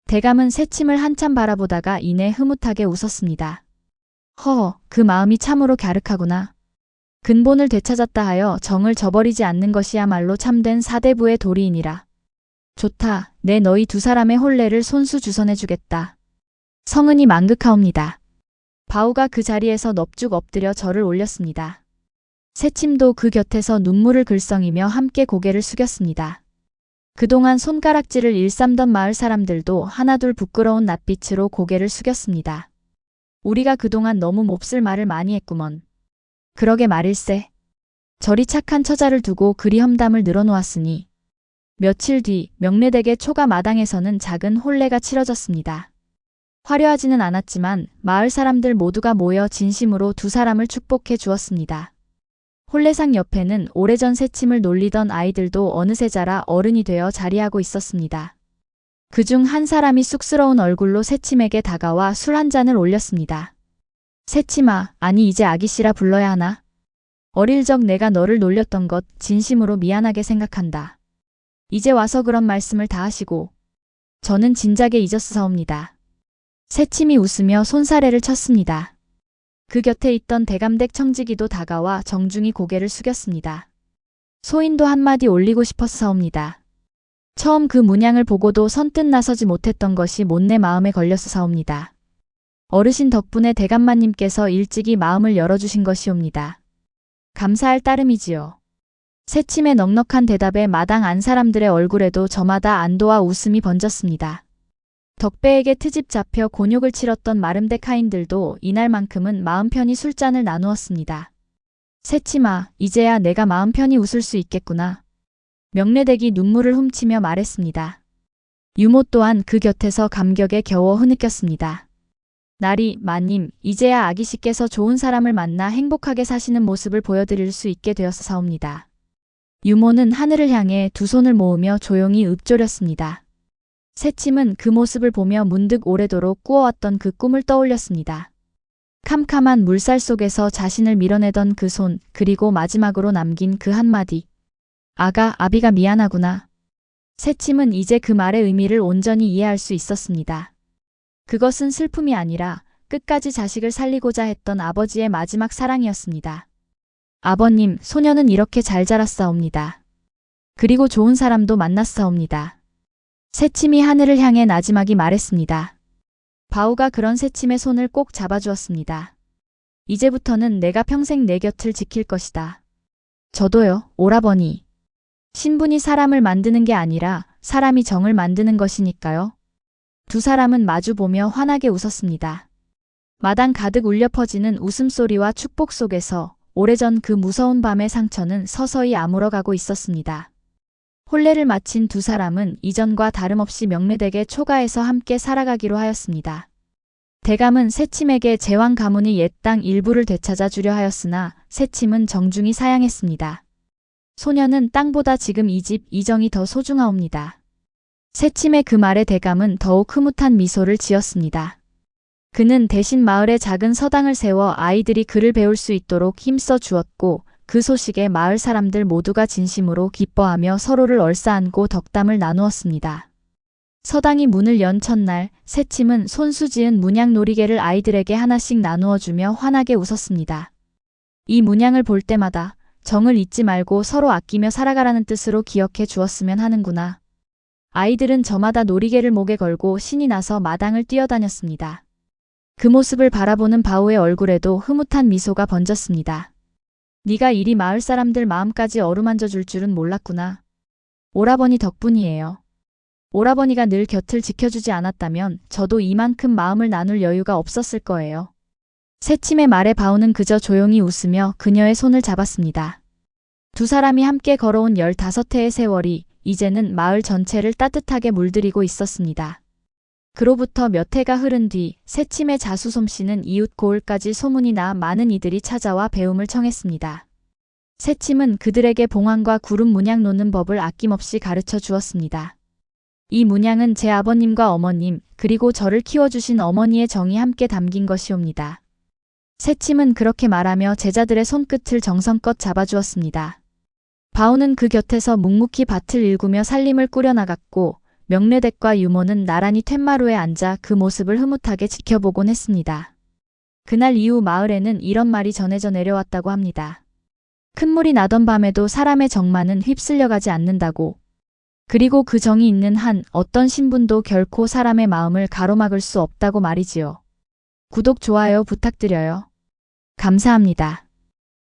대감은 새침을 한참 바라보다가 이내 흐뭇하게 웃었습니다. 허허, 그 마음이 참으로 갸륵하구나. 근본을 되찾았다 하여 정을 저버리지 않는 것이야말로 참된 사대부의 도리이니라. 좋다, 내 너희 두 사람의 혼례를 손수 주선해 주겠다. 성은이 만극하옵니다. 바우가 그 자리에서 넙죽 엎드려 절을 올렸습니다. 새침도 그 곁에서 눈물을 글썽이며 함께 고개를 숙였습니다. 그동안 손가락질을 일삼던 마을 사람들도 하나둘 부끄러운 낯빛으로 고개를 숙였습니다. 우리가 그동안 너무 몹쓸 말을 많이 했구먼. 그러게 말일세. 저리 착한 처자를 두고 그리 험담을 늘어놓았으니. 며칠 뒤 명례댁의 초가 마당에서는 작은 혼례가 치러졌습니다. 화려하지는 않았지만 마을 사람들 모두가 모여 진심으로 두 사람을 축복해 주었습니다. 혼례상 옆에는 오래전 새침을 놀리던 아이들도 어느새 자라 어른이 되어 자리하고 있었습니다. 그중 한 사람이 쑥스러운 얼굴로 새침에게 다가와 술 한 잔을 올렸습니다. 새침아, 아니 이제 아기씨라 불러야 하나? 어릴 적 내가 너를 놀렸던 것 진심으로 미안하게 생각한다. 이제 와서 그런 말씀을 다 하시고. 저는 진작에 잊었사옵니다. 새침이 웃으며 손사래를 쳤습니다. 그 곁에 있던 대감댁 청지기도 다가와 정중히 고개를 숙였습니다. 소인도 한마디 올리고 싶었사옵니다. 처음 그 문양을 보고도 선뜻 나서지 못했던 것이 못내 마음에 걸렸사옵니다. 어르신 덕분에 대감마님께서 일찍이 마음을 열어주신 것이옵니다. 감사할 따름이지요. 새침의 넉넉한 대답에 마당 안 사람들의 얼굴에도 저마다 안도와 웃음이 번졌습니다. 덕배에게 트집 잡혀 곤욕을 치렀던 마름댁 하인들도 이날만큼은 마음 편히 술잔을 나누었습니다. 새침아, 이제야 내가 마음 편히 웃을 수 있겠구나. 명례댁이 눈물을 훔치며 말했습니다. 유모 또한 그 곁에서 감격에 겨워 흐느꼈습니다. 나리, 마님, 이제야 아기씨께서 좋은 사람을 만나 행복하게 사시는 모습을 보여드릴 수 있게 되었사옵니다. 유모는 하늘을 향해 두 손을 모으며 조용히 읊조렸습니다. 새침은 그 모습을 보며 문득 오래도록 꾸어왔던 그 꿈을 떠올렸습니다. 캄캄한 물살 속에서 자신을 밀어내던 그 손, 그리고 마지막으로 남긴 그 한마디. 아가, 아비가 미안하구나. 새침은 이제 그 말의 의미를 온전히 이해할 수 있었습니다. 그것은 슬픔이 아니라 끝까지 자식을 살리고자 했던 아버지의 마지막 사랑이었습니다. 아버님, 소녀는 이렇게 잘 자랐사옵니다. 그리고 좋은 사람도 만났사옵니다. 새침이 하늘을 향해 나지막이 말했습니다. 바우가 그런 새침의 손을 꼭 잡아주었습니다. 이제부터는 내가 평생 내 곁을 지킬 것이다. 저도요, 오라버니. 신분이 사람을 만드는 게 아니라 사람이 정을 만드는 것이니까요. 두 사람은 마주보며 환하게 웃었습니다. 마당 가득 울려 퍼지는 웃음소리와 축복 속에서 오래전 그 무서운 밤의 상처는 서서히 아물어가고 있었습니다. 혼례를 마친 두 사람은 이전과 다름없이 명례댁의 초가에서 함께 살아가기로 하였습니다. 대감은 새침에게 제왕 가문의 옛 땅 일부를 되찾아 주려 하였으나 새침은 정중히 사양했습니다. 소녀는 땅보다 지금 이 집 이정이 더 소중하옵니다. 새침의 그 말에 대감은 더욱 흐뭇한 미소를 지었습니다. 그는 대신 마을에 작은 서당을 세워 아이들이 글을 배울 수 있도록 힘써 주었고 그 소식에 마을 사람들 모두가 진심으로 기뻐하며 서로를 얼싸안고 덕담을 나누었습니다. 서당이 문을 연 첫날 새침은 손수 지은 문양 놀이개를 아이들에게 하나씩 나누어주며 환하게 웃었습니다. 이 문양을 볼 때마다 정을 잊지 말고 서로 아끼며 살아가라는 뜻으로 기억해 주었으면 하는구나. 아이들은 저마다 놀이개를 목에 걸고 신이 나서 마당을 뛰어다녔습니다. 그 모습을 바라보는 바우의 얼굴에도 흐뭇한 미소가 번졌습니다. 네가 이리 마을 사람들 마음까지 어루만져 줄 줄은 몰랐구나. 오라버니 덕분이에요. 오라버니가 늘 곁을 지켜주지 않았다면 저도 이만큼 마음을 나눌 여유가 없었을 거예요. 새침의 말에 바우는 그저 조용히 웃으며 그녀의 손을 잡았습니다. 두 사람이 함께 걸어온 15해의 세월이 이제는 마을 전체를 따뜻하게 물들이고 있었습니다. 그로부터 몇 해가 흐른 뒤 새침의 자수 솜씨는 이웃 고을까지 소문이 나 많은 이들이 찾아와 배움을 청했습니다. 새침은 그들에게 봉황과 구름 문양 놓는 법을 아낌없이 가르쳐 주었습니다. 이 문양은 제 아버님과 어머님 그리고 저를 키워주신 어머니의 정이 함께 담긴 것이옵니다. 새침은 그렇게 말하며 제자들의 손끝을 정성껏 잡아주었습니다. 바우는 그 곁에서 묵묵히 밭을 일구며 살림을 꾸려나갔고 명례댁과 유모는 나란히 툇마루에 앉아 그 모습을 흐뭇하게 지켜보곤 했습니다. 그날 이후 마을에는 이런 말이 전해져 내려왔다고 합니다. 큰 물이 나던 밤에도 사람의 정만은 휩쓸려가지 않는다고. 그리고 그 정이 있는 한 어떤 신분도 결코 사람의 마음을 가로막을 수 없다고 말이지요. 구독, 좋아요 부탁드려요. 감사합니다.